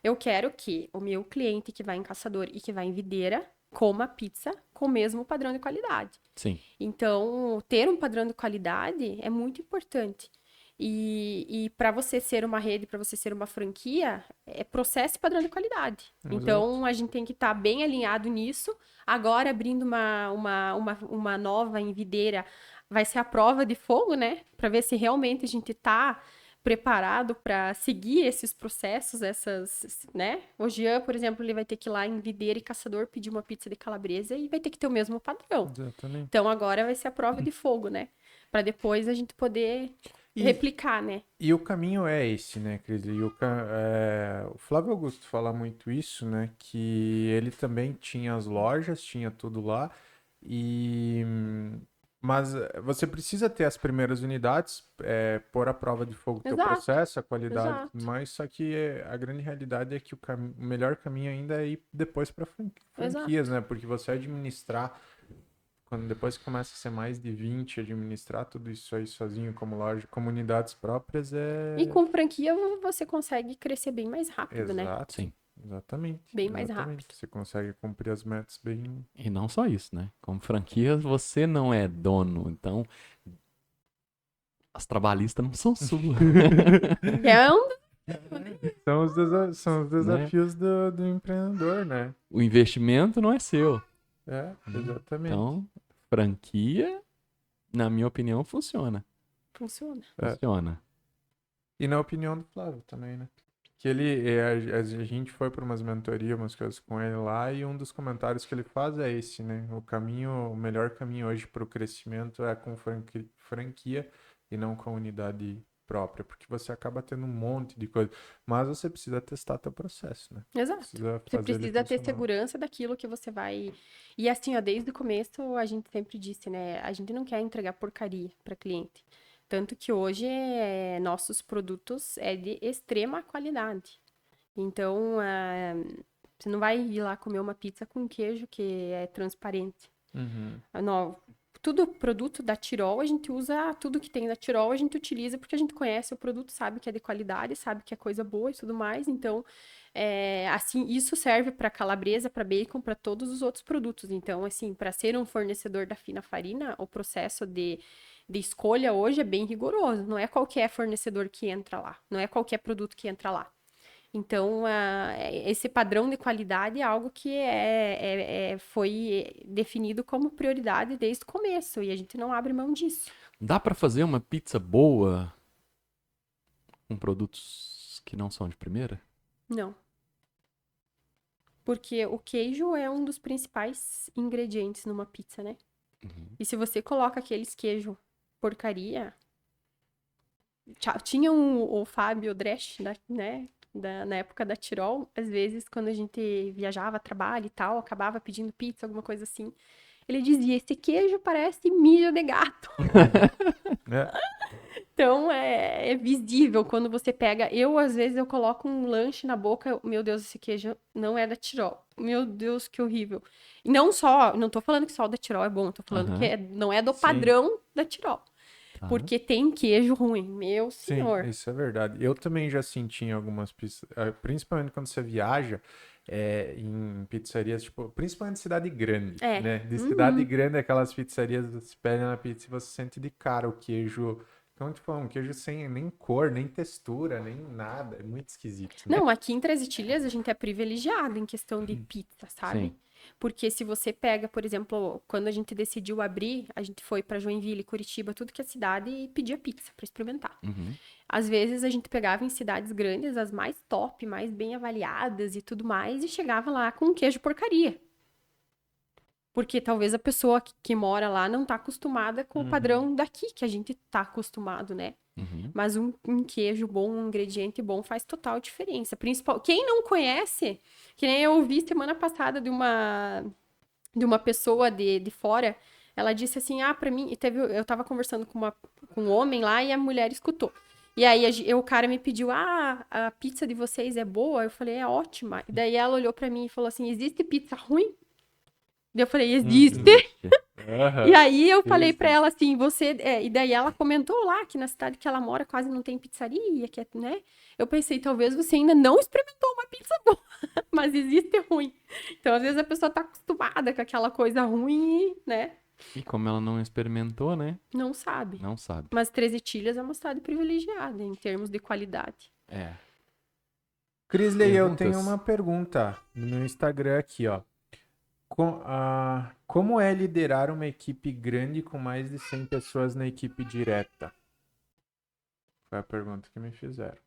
Eu quero que o meu cliente que vai em Caçador e que vai em Videira coma pizza com o mesmo padrão de qualidade. Sim. Então, ter um padrão de qualidade é muito importante. E para você ser uma rede, para você ser uma franquia, é processo e padrão de qualidade. Exato. Então, a gente tem que estar bem alinhado nisso. Agora, abrindo uma nova em Videira, vai ser a prova de fogo, né? Para ver se realmente a gente está preparado para seguir esses processos, né? O Jean, por exemplo, ele vai ter que ir lá em Videira e Caçador pedir uma pizza de calabresa e vai ter que ter o mesmo padrão. Exatamente. Então agora vai ser a prova de fogo, né? Para depois a gente poder replicar, né? E o caminho é esse, né, Cris? O Flávio Augusto fala muito isso, né? Que ele também tinha as lojas, tinha tudo lá, mas você precisa ter as primeiras unidades, pôr à prova de fogo o teu Exato, processo, a qualidade, exato. mas só que a grande realidade é que o melhor caminho ainda é ir depois para franquias, né? Porque você administrar depois que começa a ser mais de 20, administrar tudo isso aí sozinho como loja, comunidades próprias E com franquia você consegue crescer bem mais rápido, né? Exato. Sim. Exatamente. Bem mais Exatamente. rápido. Você consegue cumprir as metas bem... E não só isso, né? Como franquia, você não é dono. Então, as trabalhistas não são suas. São os desafios do empreendedor, né? O investimento não é seu. Exatamente. Então, franquia, na minha opinião, funciona. Funciona. Funciona. E na opinião do Flávio também, né? Que a gente foi para umas mentorias, umas coisas com ele lá, e um dos comentários que ele faz é esse, né? O melhor caminho hoje para o crescimento é com franquia e não com unidade própria, porque você acaba tendo um monte de coisa, mas você precisa testar teu processo, né? Exato. Você precisa ter segurança daquilo que você vai... E assim, ó, desde o começo a gente sempre disse, né? A gente não quer entregar porcaria para cliente. Tanto que hoje nossos produtos é de extrema qualidade. Então, você não vai ir lá comer uma pizza com queijo que é transparente. Tudo produto da Tirol, a gente usa tudo que tem da Tirol, a gente utiliza porque a gente conhece o produto, sabe que é de qualidade, sabe que é coisa boa e tudo mais. Então, assim, isso serve para calabresa, para bacon, para todos os outros produtos. Então, assim, para ser um fornecedor da Fina Farina, o processo de escolha hoje é bem rigoroso. Não é qualquer fornecedor que entra lá, não é qualquer produto que entra lá. Então, esse padrão de qualidade é algo que foi definido como prioridade desde o começo e a gente não abre mão disso. Dá pra fazer uma pizza boa com produtos que não são de primeira? Não. Porque o queijo é um dos principais ingredientes numa pizza, né? E se você coloca aqueles queijo porcaria... Tinha o Fábio Dresch, né? Na época da Tirol, às vezes, quando a gente viajava, trabalho e tal, acabava pedindo pizza, alguma coisa assim, ele dizia, esse queijo parece mijo de gato. Então, é visível quando você pega... às vezes, eu coloco um lanche na boca, meu Deus, esse queijo não é da Tirol. Meu Deus, que horrível. E não tô falando que só o da Tirol é bom, tô falando que não é do padrão da Tirol. Porque tem queijo ruim, meu senhor. Sim, isso é verdade. Eu também já senti em algumas pizzas, principalmente quando você viaja em pizzarias, tipo, principalmente cidade grande, né? De cidade grande, aquelas pizzarias, você pega na pizza e você sente de cara o queijo. Então, tipo, um queijo sem nem cor, nem textura, nem nada. É muito esquisito, né? Não, aqui em Três Itilhas a gente é privilegiado em questão de pizza, sabe? Sim. Porque se você pega, por exemplo, quando a gente decidiu abrir, a gente foi pra Joinville, Curitiba, tudo que é cidade, e pedia pizza pra experimentar. Uhum. Às vezes a gente pegava em cidades grandes, as mais top, mais bem avaliadas e tudo mais, e chegava lá com um queijo porcaria. Porque talvez a pessoa que mora lá não tá acostumada com o padrão daqui, que a gente tá acostumado, né? Uhum. Mas um queijo bom, um ingrediente bom faz total diferença. Quem não conhece, que nem eu ouvi semana passada de uma pessoa de fora, ela disse assim, pra mim, eu tava conversando com um homem lá e a mulher escutou. E aí o cara me pediu, a pizza de vocês é boa? Eu falei, é ótima. E daí ela olhou pra mim e falou assim, existe pizza ruim? E eu falei, existe. E aí eu falei pra ela assim, e daí ela comentou lá que na cidade que ela mora quase não tem pizzaria, né? Eu pensei, talvez você ainda não experimentou uma pizza boa, mas existe ruim. Então, às vezes a pessoa tá acostumada com aquela coisa ruim, né? E como ela não experimentou, né? Não sabe. Não sabe. Mas Três Itilhas é uma cidade privilegiada em termos de qualidade. É. Crisley, eu Perguntas? tenho uma pergunta no meu Instagram aqui, ó. Como é liderar uma equipe grande com mais de 100 pessoas na equipe direta? Foi a pergunta que me fizeram.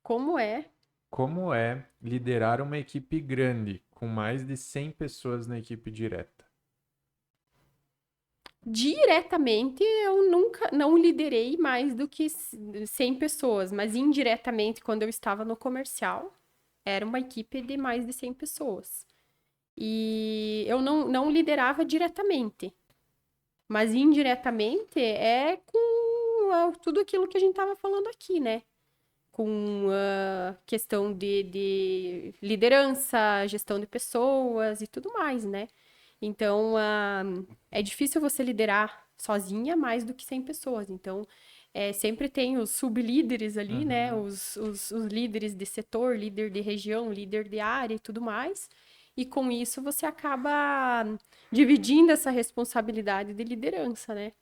Como é? Como é liderar uma equipe grande com mais de 100 pessoas na equipe direta? Diretamente, eu nunca não liderei mais do que 100 pessoas, mas indiretamente, quando eu estava no comercial, era uma equipe de mais de 100 pessoas. E eu não liderava diretamente, mas indiretamente é com tudo aquilo que a gente estava falando aqui, né? Com a questão de liderança, gestão de pessoas e tudo mais, né? Então, é difícil você liderar sozinha mais do que 100 pessoas. Então, sempre tem os sublíderes ali, né? Os líderes de setor, líder de região, líder de área e tudo mais. E com isso você acaba dividindo essa responsabilidade de liderança, né?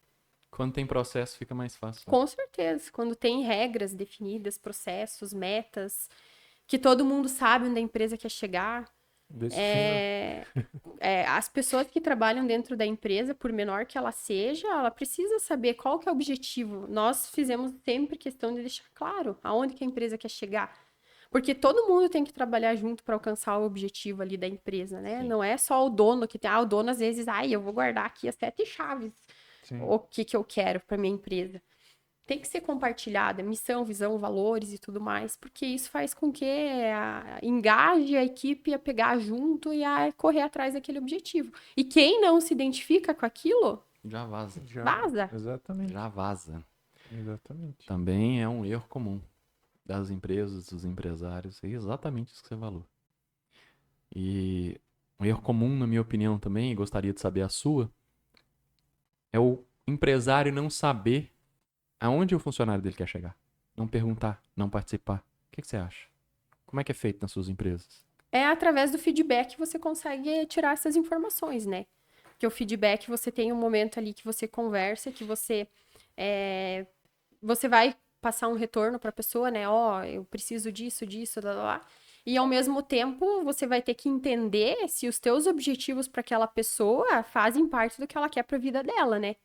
Quando tem processo, fica mais fácil. Com certeza. Quando tem regras definidas, processos, metas, que todo mundo sabe onde a empresa quer chegar. As pessoas que trabalham dentro da empresa, por menor que ela seja, ela precisa saber qual que é o objetivo. Nós fizemos sempre questão de deixar claro aonde que a empresa quer chegar. Porque todo mundo tem que trabalhar junto para alcançar o objetivo ali da empresa, né? Sim. Não é só o dono que tem. O dono às vezes, eu vou guardar aqui as 7 chaves. Sim. O que eu quero para minha empresa. Tem que ser compartilhada, missão, visão, valores e tudo mais, porque isso faz com que engaje a equipe a pegar junto e a correr atrás daquele objetivo. E quem não se identifica com aquilo, Já vaza. vaza. Exatamente. Já vaza. Exatamente. Também é um erro comum das empresas, dos empresários. É exatamente isso que você falou. E um erro comum, na minha opinião também, e gostaria de saber a sua, é o empresário não saber aonde o funcionário dele quer chegar. Não perguntar, não participar. O que você acha? Como é que é feito nas suas empresas? É através do feedback que você consegue tirar essas informações, né? Porque o feedback, você tem um momento ali que você conversa, que você vai passar um retorno para a pessoa, né? Eu preciso disso, lá, lá, lá. E ao mesmo tempo, você vai ter que entender se os teus objetivos para aquela pessoa fazem parte do que ela quer para a vida dela, né?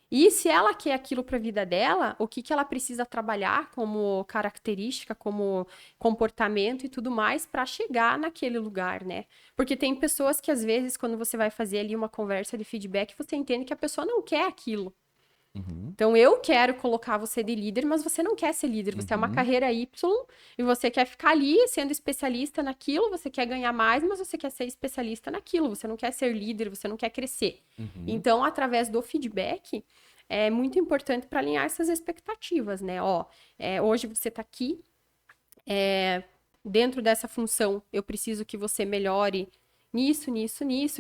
E se ela quer aquilo para a vida dela, o que ela precisa trabalhar como característica, como comportamento e tudo mais para chegar naquele lugar, né? Porque tem pessoas que às vezes, quando você vai fazer ali uma conversa de feedback, você entende que a pessoa não quer aquilo. Uhum. Então, eu quero colocar você de líder, mas você não quer ser líder. Você é uma carreira Y e você quer ficar ali sendo especialista naquilo, você quer ganhar mais, mas você quer ser especialista naquilo. Você não quer ser líder, você não quer crescer. Então, através do feedback, é muito importante para alinhar essas expectativas, né? Hoje você está aqui, dentro dessa função, eu preciso que você melhore nisso,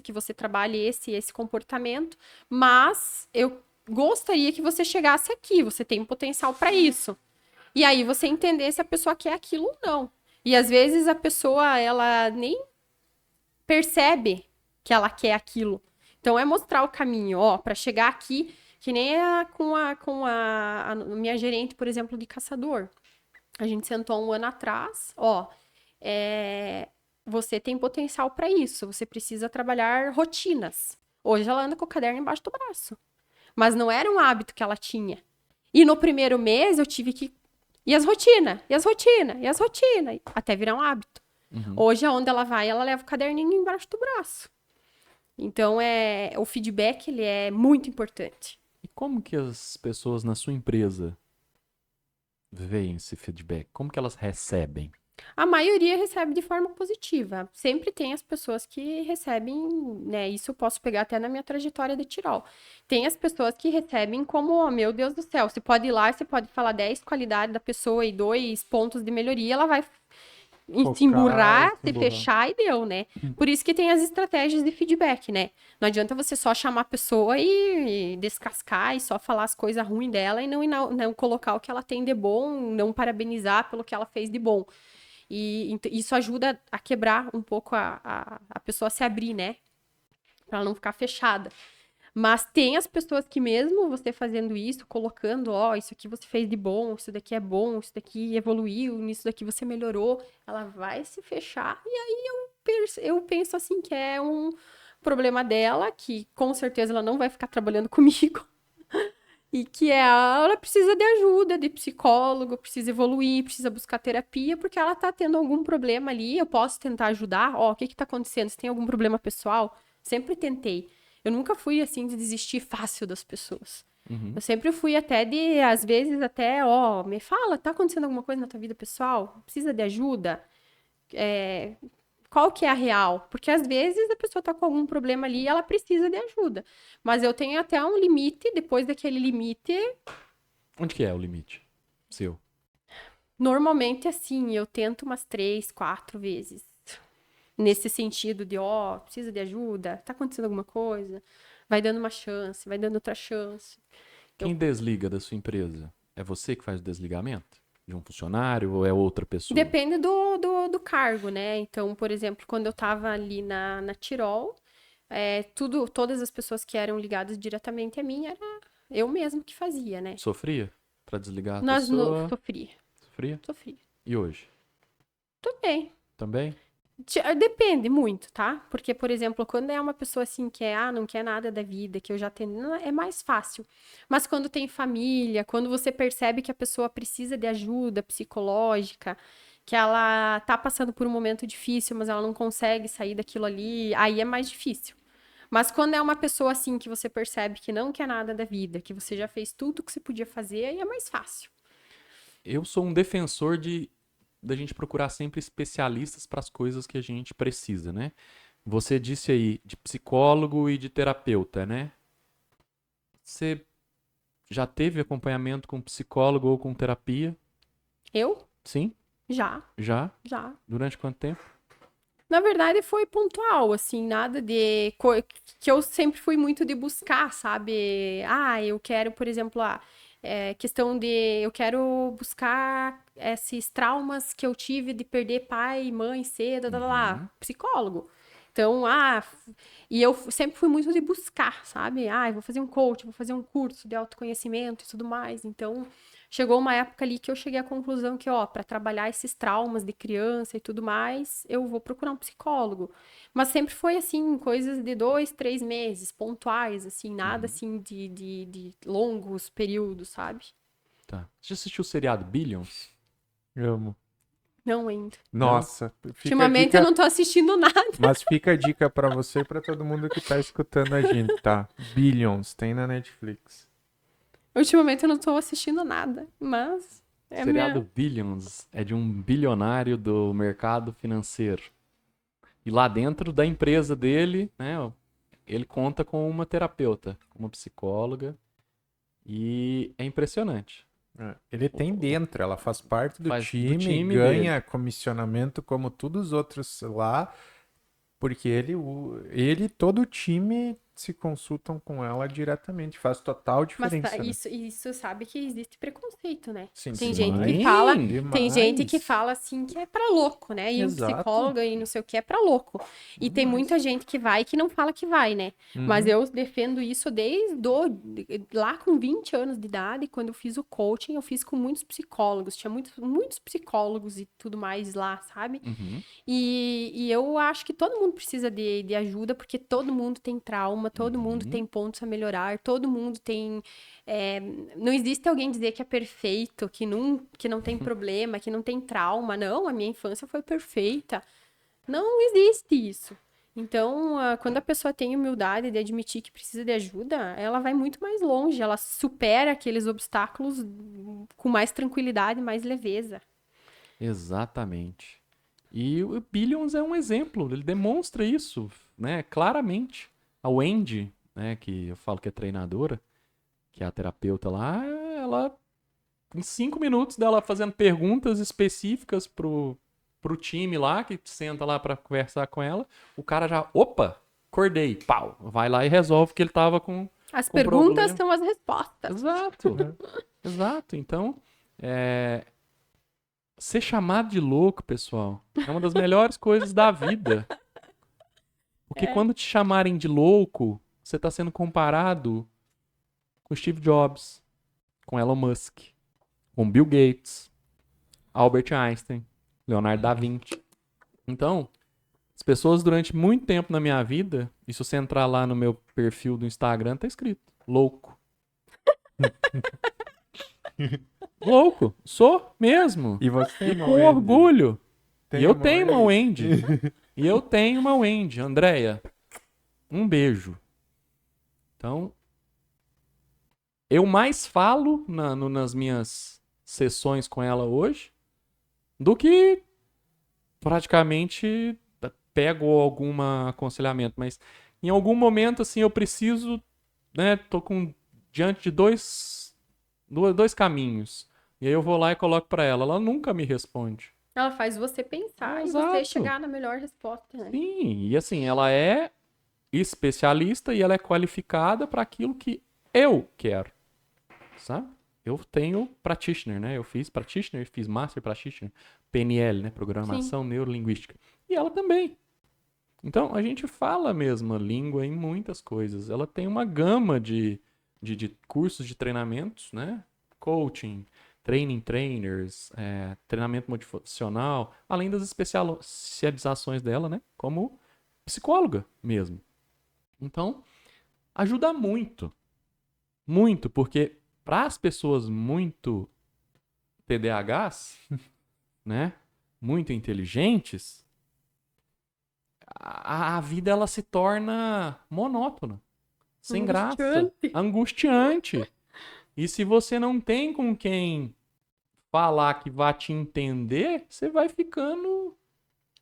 que você trabalhe esse comportamento, mas eu gostaria que você chegasse aqui, você tem potencial para isso. E aí você entender se a pessoa quer aquilo ou não. E às vezes a pessoa, ela nem percebe que ela quer aquilo. Então é mostrar o caminho, para chegar aqui, que nem com a minha gerente, por exemplo, de caçador. A gente sentou um ano atrás, você tem potencial para isso. Você precisa trabalhar rotinas. Hoje ela anda com o caderno embaixo do braço. Mas não era um hábito que ela tinha. E no primeiro mês eu tive que... E as rotinas, até virar um hábito. Hoje, aonde ela vai, ela leva o caderninho embaixo do braço. Então, o feedback, ele é muito importante. E como que as pessoas na sua empresa veem esse feedback? Como que elas recebem? A maioria recebe de forma positiva. Sempre tem as pessoas que recebem, né? Isso eu posso pegar até na minha trajetória de Tirol. Tem as pessoas que recebem como, oh, meu Deus do céu, você pode ir lá, você pode falar 10 qualidades da pessoa e 2 pontos de melhoria, ela vai se emburrar, se fechar e deu, né? Por isso que tem as estratégias de feedback, né? Não adianta você só chamar a pessoa e descascar e só falar as coisas ruins dela e não colocar o que ela tem de bom, não parabenizar pelo que ela fez de bom. E isso ajuda a quebrar um pouco a pessoa se abrir, né? Pra ela não ficar fechada. Mas tem as pessoas que mesmo você fazendo isso, colocando, ó, isso aqui você fez de bom, isso daqui é bom, isso daqui evoluiu, nisso daqui você melhorou, ela vai se fechar. E aí eu penso assim que é um problema dela, que com certeza ela não vai ficar trabalhando comigo. E que ela precisa de ajuda, de psicólogo, precisa evoluir, precisa buscar terapia, porque ela tá tendo algum problema ali, eu posso tentar ajudar, ó, o que que tá acontecendo? Você tem algum problema pessoal? Sempre tentei. Eu nunca fui, assim, de desistir fácil das pessoas. Eu sempre fui até às vezes, até, ó, me fala, tá acontecendo alguma coisa na tua vida pessoal? Precisa de ajuda? Qual que é a real? Porque às vezes a pessoa tá com algum problema ali e ela precisa de ajuda. Mas eu tenho até um limite, depois daquele limite, Onde que é o limite seu? normalmente, assim, eu tento umas 3, 4 vezes. Nesse sentido de, ó, precisa de ajuda? Tá acontecendo alguma coisa? Vai dando uma chance, vai dando outra chance. Quem desliga da sua empresa? É você que faz o desligamento? De um funcionário ou é outra pessoa? Depende do cargo, né? Então, por exemplo, quando eu tava ali na Tirol, todas as pessoas que eram ligadas diretamente a mim, era eu mesmo que fazia, né? Sofria pra desligar a Nós pessoa? sofria. Sofria? E hoje? Tudo bem. Também? Depende muito, tá? Porque, por exemplo, quando é uma pessoa assim que não quer nada da vida, que eu já tenho, é mais fácil. Mas quando tem família, quando você percebe que a pessoa precisa de ajuda psicológica, que ela tá passando por um momento difícil, mas ela não consegue sair daquilo ali, aí é mais difícil. Mas quando é uma pessoa assim que você percebe que não quer nada da vida, que você já fez tudo que você podia fazer, aí é mais fácil. Eu sou um defensor da gente procurar sempre especialistas para as coisas que a gente precisa, né? Você disse aí de psicólogo e de terapeuta, né? Você já teve acompanhamento com psicólogo ou com terapia? Eu? Sim? Já. Já? Já. Durante quanto tempo? Na verdade, foi pontual, assim, nada de... que eu sempre fui muito de buscar, sabe? Eu quero, por exemplo, questão de... Eu quero buscar esses traumas que eu tive de perder pai e mãe cedo, psicólogo. Então, e eu sempre fui muito de buscar, sabe? Eu vou fazer um coach, vou fazer um curso de autoconhecimento e tudo mais. Então, chegou uma época ali que eu cheguei à conclusão que, ó, para trabalhar esses traumas de criança e tudo mais, eu vou procurar um psicólogo. Mas sempre foi, assim, coisas de 2, 3 meses, pontuais, assim, nada, assim, de longos períodos, sabe? Tá. Você já assistiu o seriado Billions? Amo. Não ainda. Nossa, fica a Ultimamente dica, eu não tô assistindo nada. mas fica a dica pra você e pra todo mundo que tá escutando a gente, tá? Billions, tem na Netflix. Ultimamente eu não tô assistindo nada, mas... O seriado Billions é de um bilionário do mercado financeiro. E lá dentro da empresa dele, né, ele conta com uma terapeuta, uma psicóloga, e é impressionante. Ele tem dentro, ela faz parte do Faz do time, time ganha comissionamento como todos os outros lá, porque ele todo o time se consultam com ela diretamente. Faz total Mas diferença, né? isso sabe que existe preconceito, né? Sim, Tem demais. gente que fala, tem Demais. gente que fala assim que é pra louco, né? E um Exato. psicólogo e não sei o que é pra louco. E tem muita gente que vai e que não fala que vai, né? Mas Uhum. eu defendo isso lá com 20 anos de idade, quando eu fiz o coaching, eu fiz com muitos psicólogos, tinha muitos psicólogos e tudo mais lá, sabe? Uhum. E eu acho que todo mundo precisa de ajuda, porque todo mundo tem trauma, todo mundo tem pontos a melhorar, todo mundo tem. Não existe alguém dizer que é perfeito, que não tem problema, que não tem trauma. Não, a minha infância foi perfeita. Não existe isso. Então, quando a pessoa tem humildade de admitir que precisa de ajuda, ela vai muito mais longe, ela supera aqueles obstáculos com mais tranquilidade, mais leveza. Exatamente. E o Billions é um exemplo, ele demonstra isso, né, claramente. A Wendy, né, que eu falo que é treinadora, que é a terapeuta lá, ela, em 5 minutos dela fazendo perguntas específicas pro time lá, que senta lá pra conversar com ela, o cara já, opa, acordei, pau, vai lá e resolve que ele tava com As com perguntas problema. são as respostas. Exato, exato. Então, ser chamado de louco, pessoal, é uma das melhores coisas da vida. Porque quando te chamarem de louco, você tá sendo comparado com Steve Jobs, com Elon Musk, com Bill Gates, Albert Einstein, Leonardo da Vinci. Então, as pessoas durante muito tempo na minha vida, e se você entrar lá no meu perfil do Instagram, tá escrito, louco. Louco, sou mesmo. E você tem E uma com Wendy? orgulho. Tem E eu uma tenho uma Wendy? Wendy. E eu tenho uma Wendy. Andréia, um beijo. Então, eu mais falo nas minhas sessões com ela hoje do que praticamente pego algum aconselhamento. Mas em algum momento, assim, eu preciso, né, tô diante de dois caminhos. E aí eu vou lá e coloco pra ela. Ela nunca me responde. Ela faz você pensar e Exato. você chegar na melhor resposta, né? Sim, e assim, ela é especialista e ela é qualificada para aquilo que eu quero, sabe? Eu tenho practitioner, né? Eu fiz practitioner, fiz master practitioner, PNL, né? Programação Neurolinguística. E ela também. Então, a gente fala a mesma língua em muitas coisas. Ela tem uma gama de cursos de treinamentos, né? Coaching, training trainers, treinamento motivacional, além das especializações dela, né? Como psicóloga mesmo. Então, ajuda muito. Muito, porque para as pessoas muito TDAHs, né? Muito inteligentes, a vida ela se torna monótona, sem graça, angustiante. E se você não tem com quem falar que vai te entender, você vai ficando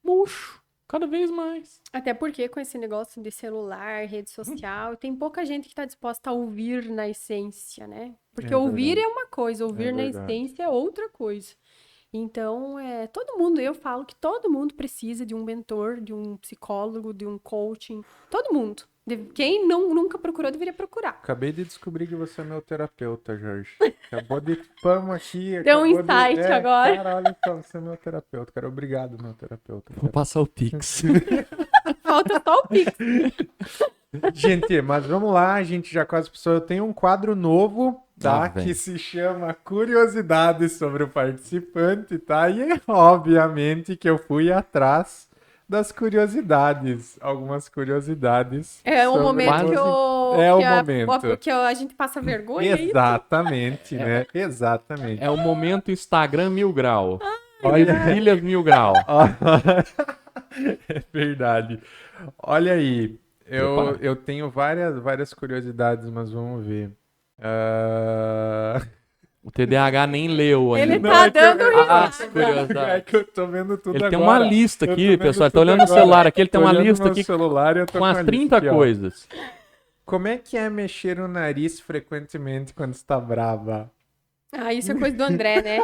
murcho cada vez mais. Até porque com esse negócio de celular, rede social, tem pouca gente que tá disposta a ouvir na essência, né? Porque ouvir é uma coisa, ouvir na essência é outra coisa. Então, todo mundo, eu falo que todo mundo precisa de um mentor, de um psicólogo, de um coaching. Todo mundo. Quem nunca procurou, deveria procurar. Acabei de descobrir que você é meu terapeuta, Jorge. Acabou de pão aqui. Deu um insight agora. Cara, olha só, você é meu terapeuta. Cara, obrigado, meu terapeuta. Vou passar o Pix. Falta só o Pix. Gente, mas vamos lá, a gente já quase passou. Eu tenho um quadro novo, tá? vem. Que se chama Curiosidades sobre o Participante, tá? E obviamente que eu fui atrás das curiosidades. Algumas curiosidades. É o sobre momento você. que É o momento. que a gente passa vergonha, é isso? Exatamente, né? Exatamente. É o momento Instagram 1000 grau. Olha, Ilhas 1000 grau. é verdade. Olha aí, Prepara. eu tenho várias curiosidades, mas vamos ver. O TDAH nem leu ainda. Ele tá dando risada. risada. É que eu tô vendo tudo Ele agora. tem uma lista Eu aqui, tô vendo pessoal. Ele tá tudo olhando no agora. celular aqui, ele tem Tô uma olhando lista no aqui celular e eu tô com as a 30 lista aqui, ó. coisas. Como é que é mexer o nariz frequentemente quando está brava? Ah, isso é coisa do André, né?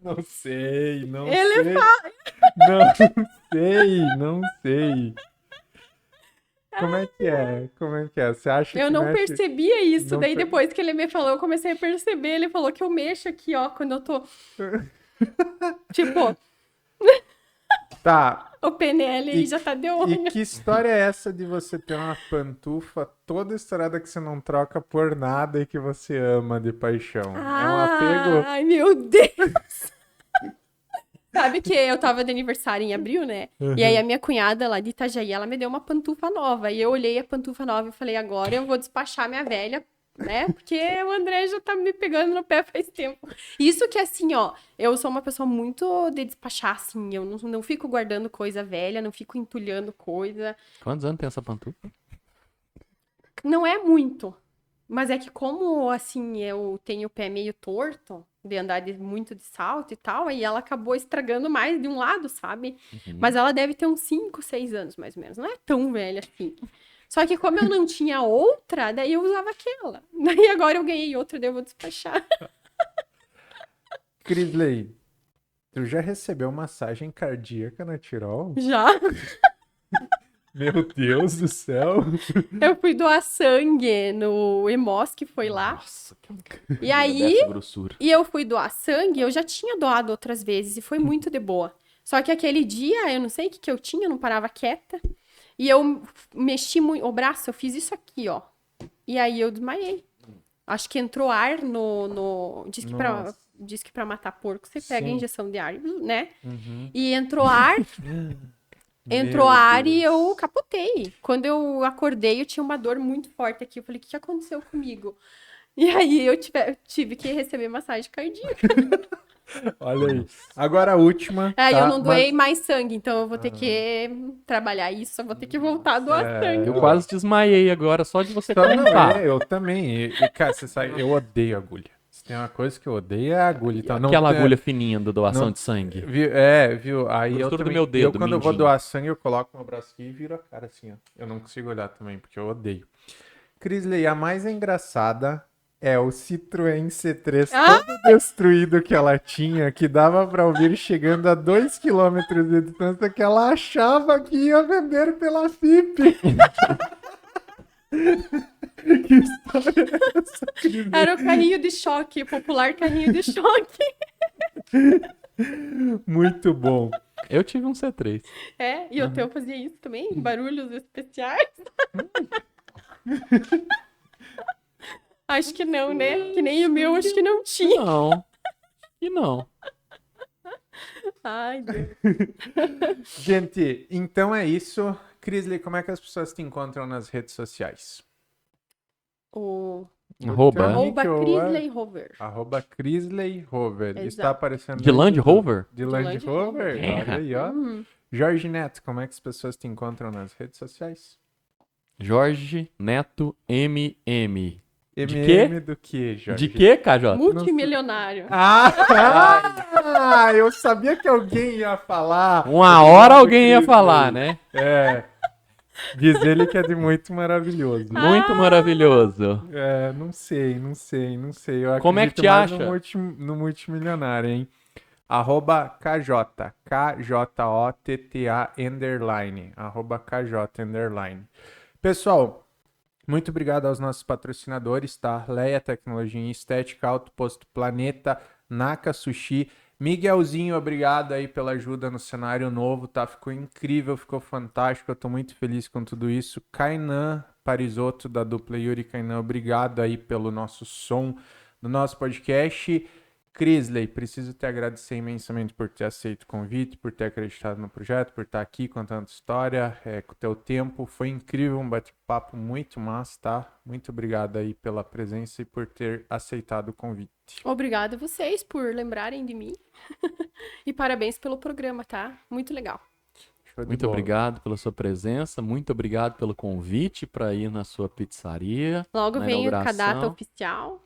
Não sei, não Ele sei. Não sei. Como é que é? Como é que é? Você acha Eu que não mexe... percebia isso. Não Daí per- depois que ele me falou, eu comecei a perceber. Ele falou que eu mexo aqui, ó, quando eu tô. Tipo, Tá, o PNL aí E- já tá de e olho. que história é essa de você ter uma pantufa toda estourada que você não troca por nada e que você ama de paixão? É um apego... Ai, meu Deus! Sabe que eu tava de aniversário em abril, né? E aí a minha cunhada lá de Itajaí, ela me deu uma pantufa nova. E eu olhei a pantufa nova e falei, agora eu vou despachar minha velha, né? Porque o André já tá me pegando no pé faz tempo. Isso que assim, ó, eu sou uma pessoa muito de despachar, assim. Eu não fico guardando coisa velha, não fico entulhando coisa. Quantos anos tem essa pantufa? Não é muito. Mas é que como, assim, eu tenho o pé meio torto, de andar muito de salto e tal, aí ela acabou estragando mais de um lado, sabe? Mas ela deve ter uns 5, 6 anos, mais ou menos. Não é tão velha assim. Só que como eu não tinha outra, daí eu usava aquela. Daí agora eu ganhei outra, daí eu vou despachar. Crisley, tu já recebeu massagem cardíaca na Tirol? Já. Meu Deus do céu! Eu fui doar sangue no Hemos, que foi lá. Nossa, que E aí, dessa grossura. e eu fui doar sangue, eu já tinha doado outras vezes e foi muito de boa. Só que aquele dia, eu não sei o que eu tinha, eu não parava quieta. E eu mexi muito o braço, eu fiz isso aqui, ó. E aí eu desmaiei. Acho que entrou ar no... Nossa. Diz que pra matar porco você pega a Sim. injeção de ar, né? Uhum. E entrou ar, Meu e Deus. eu capotei. Quando eu acordei, eu tinha uma dor muito forte aqui. Eu falei, o que aconteceu comigo? E aí eu tive que receber massagem cardíaca. Olha aí. Agora a última. Aí tá? eu não doei Mas- mais sangue, então eu vou ter que trabalhar isso, eu vou ter que voltar a doar sangue. Eu quase desmaiei agora só de você Só não contar. é, eu também. Cara, você sabe, eu odeio agulha. Se tem uma coisa que eu odeio é a agulha. Então, não Aquela tem- agulha fininha da doação não- de sangue. Viu? Aí eu Grossura do também, meu dedo, eu quando eu vou mindinho. doar sangue, eu coloco meu braço aqui e viro a cara assim, ó. Eu não consigo olhar também, porque eu odeio. Crisley, a mais engraçada é o Citroën C3 Ah! todo destruído que ela tinha, que dava pra ouvir chegando a 2 km de distância, que ela achava que ia vender pela FIP. Que história é essa, Crisley? Era o carrinho de choque, o popular carrinho de choque. Muito bom. Eu tive um C3. É, e o teu fazia isso também? Barulhos especiais? Acho que não, né? Que nem o meu, acho que não tinha. Não. E não. Ai, Deus. Gente, então é isso. Crisley, como é que as pessoas te encontram nas redes sociais? O Arroba. arroba Nick ou Crisley Rover. Arroba Crisley Rover. Exato. Está aparecendo De aí Land tudo. Rover? De Land Land Rover? Rover. Olha aí, ó. Uhum. Jorge Neto, como é que as pessoas te encontram nas redes sociais? Jorge Neto MM. MM quê? do que, Jorge? De quê, KJ? Multimilionário. Ah, eu sabia que alguém ia falar. Uma hora alguém ia Crisley. falar, né? É. Diz ele que é de muito maravilhoso. Muito maravilhoso. É, não sei. Eu Como é que acredito te mais acha? no multimilionário, hein? Arroba KJ, KJOTTA underline, arroba KJ underline. Pessoal, muito obrigado aos nossos patrocinadores, tá? Leia Tecnologia em Estética, Auto Posto Planeta, Naka Sushi. Miguelzinho, obrigado aí pela ajuda no cenário novo, tá? Ficou incrível, ficou fantástico, eu tô muito feliz com tudo isso. Kainan Parisotto, da dupla Yuri Kainan, obrigado aí pelo nosso som do nosso podcast. Crisley, preciso te agradecer imensamente por ter aceito o convite, por ter acreditado no projeto, por estar aqui contando história, com o teu tempo. Foi incrível, um bate-papo muito massa, tá? Muito obrigado aí pela presença e por ter aceitado o convite. Obrigada a vocês por lembrarem de mim. E parabéns pelo programa, tá? Muito legal. Show de Muito bola. obrigado pela sua presença. Muito obrigado pelo convite para ir na sua pizzaria. Logo na vem a inauguração. data oficial.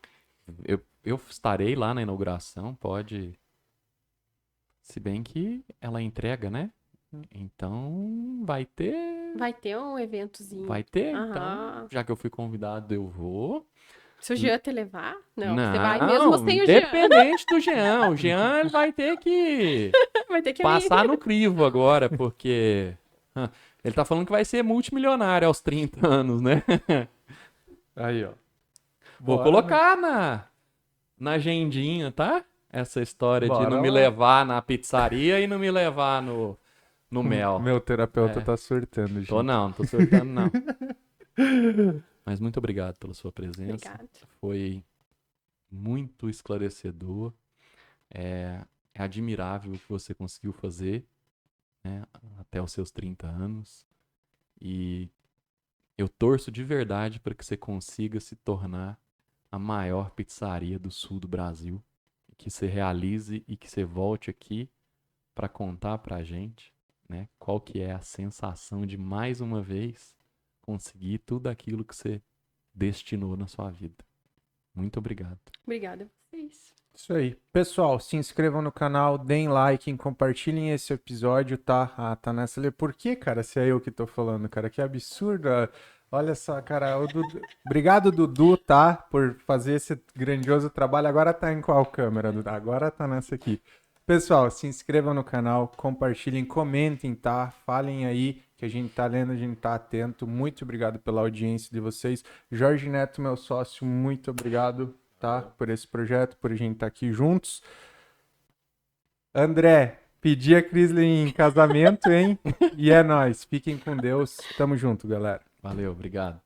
Eu estarei lá na inauguração, pode. Se bem que ela entrega, né? Então vai ter. Vai ter um eventozinho. Vai ter. Aham. Então, já que eu fui convidado, eu vou. Se o Jean te levar? Não, você vai mesmo Não, sem o Jean. independente do Jean. O Jean vai ter que Vai ter que passar no crivo agora, porque Ele tá falando que vai ser multimilionário aos 30 anos, né? Aí, ó. Vou Bora, colocar na agendinha, tá? Essa história de Bora não me lá. levar na pizzaria e não me levar no mel. Meu terapeuta É. tá surtando, gente. Não tô surtando, não. Mas muito obrigado pela sua presença. Obrigada. Foi muito esclarecedor. É admirável o que você conseguiu fazer, né, até os seus 30 anos. E eu torço de verdade para que você consiga se tornar a maior pizzaria do sul do Brasil. Que você realize e que você volte aqui para contar para a gente, né, qual que é a sensação de mais uma vez conseguir tudo aquilo que você destinou na sua vida. Muito obrigado. Obrigada a vocês. Isso aí. Pessoal, se inscrevam no canal, deem like, compartilhem esse episódio, tá? Ah, tá nessa ali. Por que, cara, se é eu que tô falando, cara? Que absurdo. Olha só, cara. Obrigado, Dudu, tá? Por fazer esse grandioso trabalho. Agora tá em qual câmera, Dudu? Agora tá nessa aqui. Pessoal, se inscrevam no canal, compartilhem, comentem, tá? Falem aí que a gente tá lendo, a gente tá atento. Muito obrigado pela audiência de vocês. Jorge Neto, meu sócio, muito obrigado, tá? Por esse projeto, por a gente estar aqui juntos. André, pedi a Crisley em casamento, hein? E é nóis. Fiquem com Deus. Tamo junto, galera. Valeu, obrigado.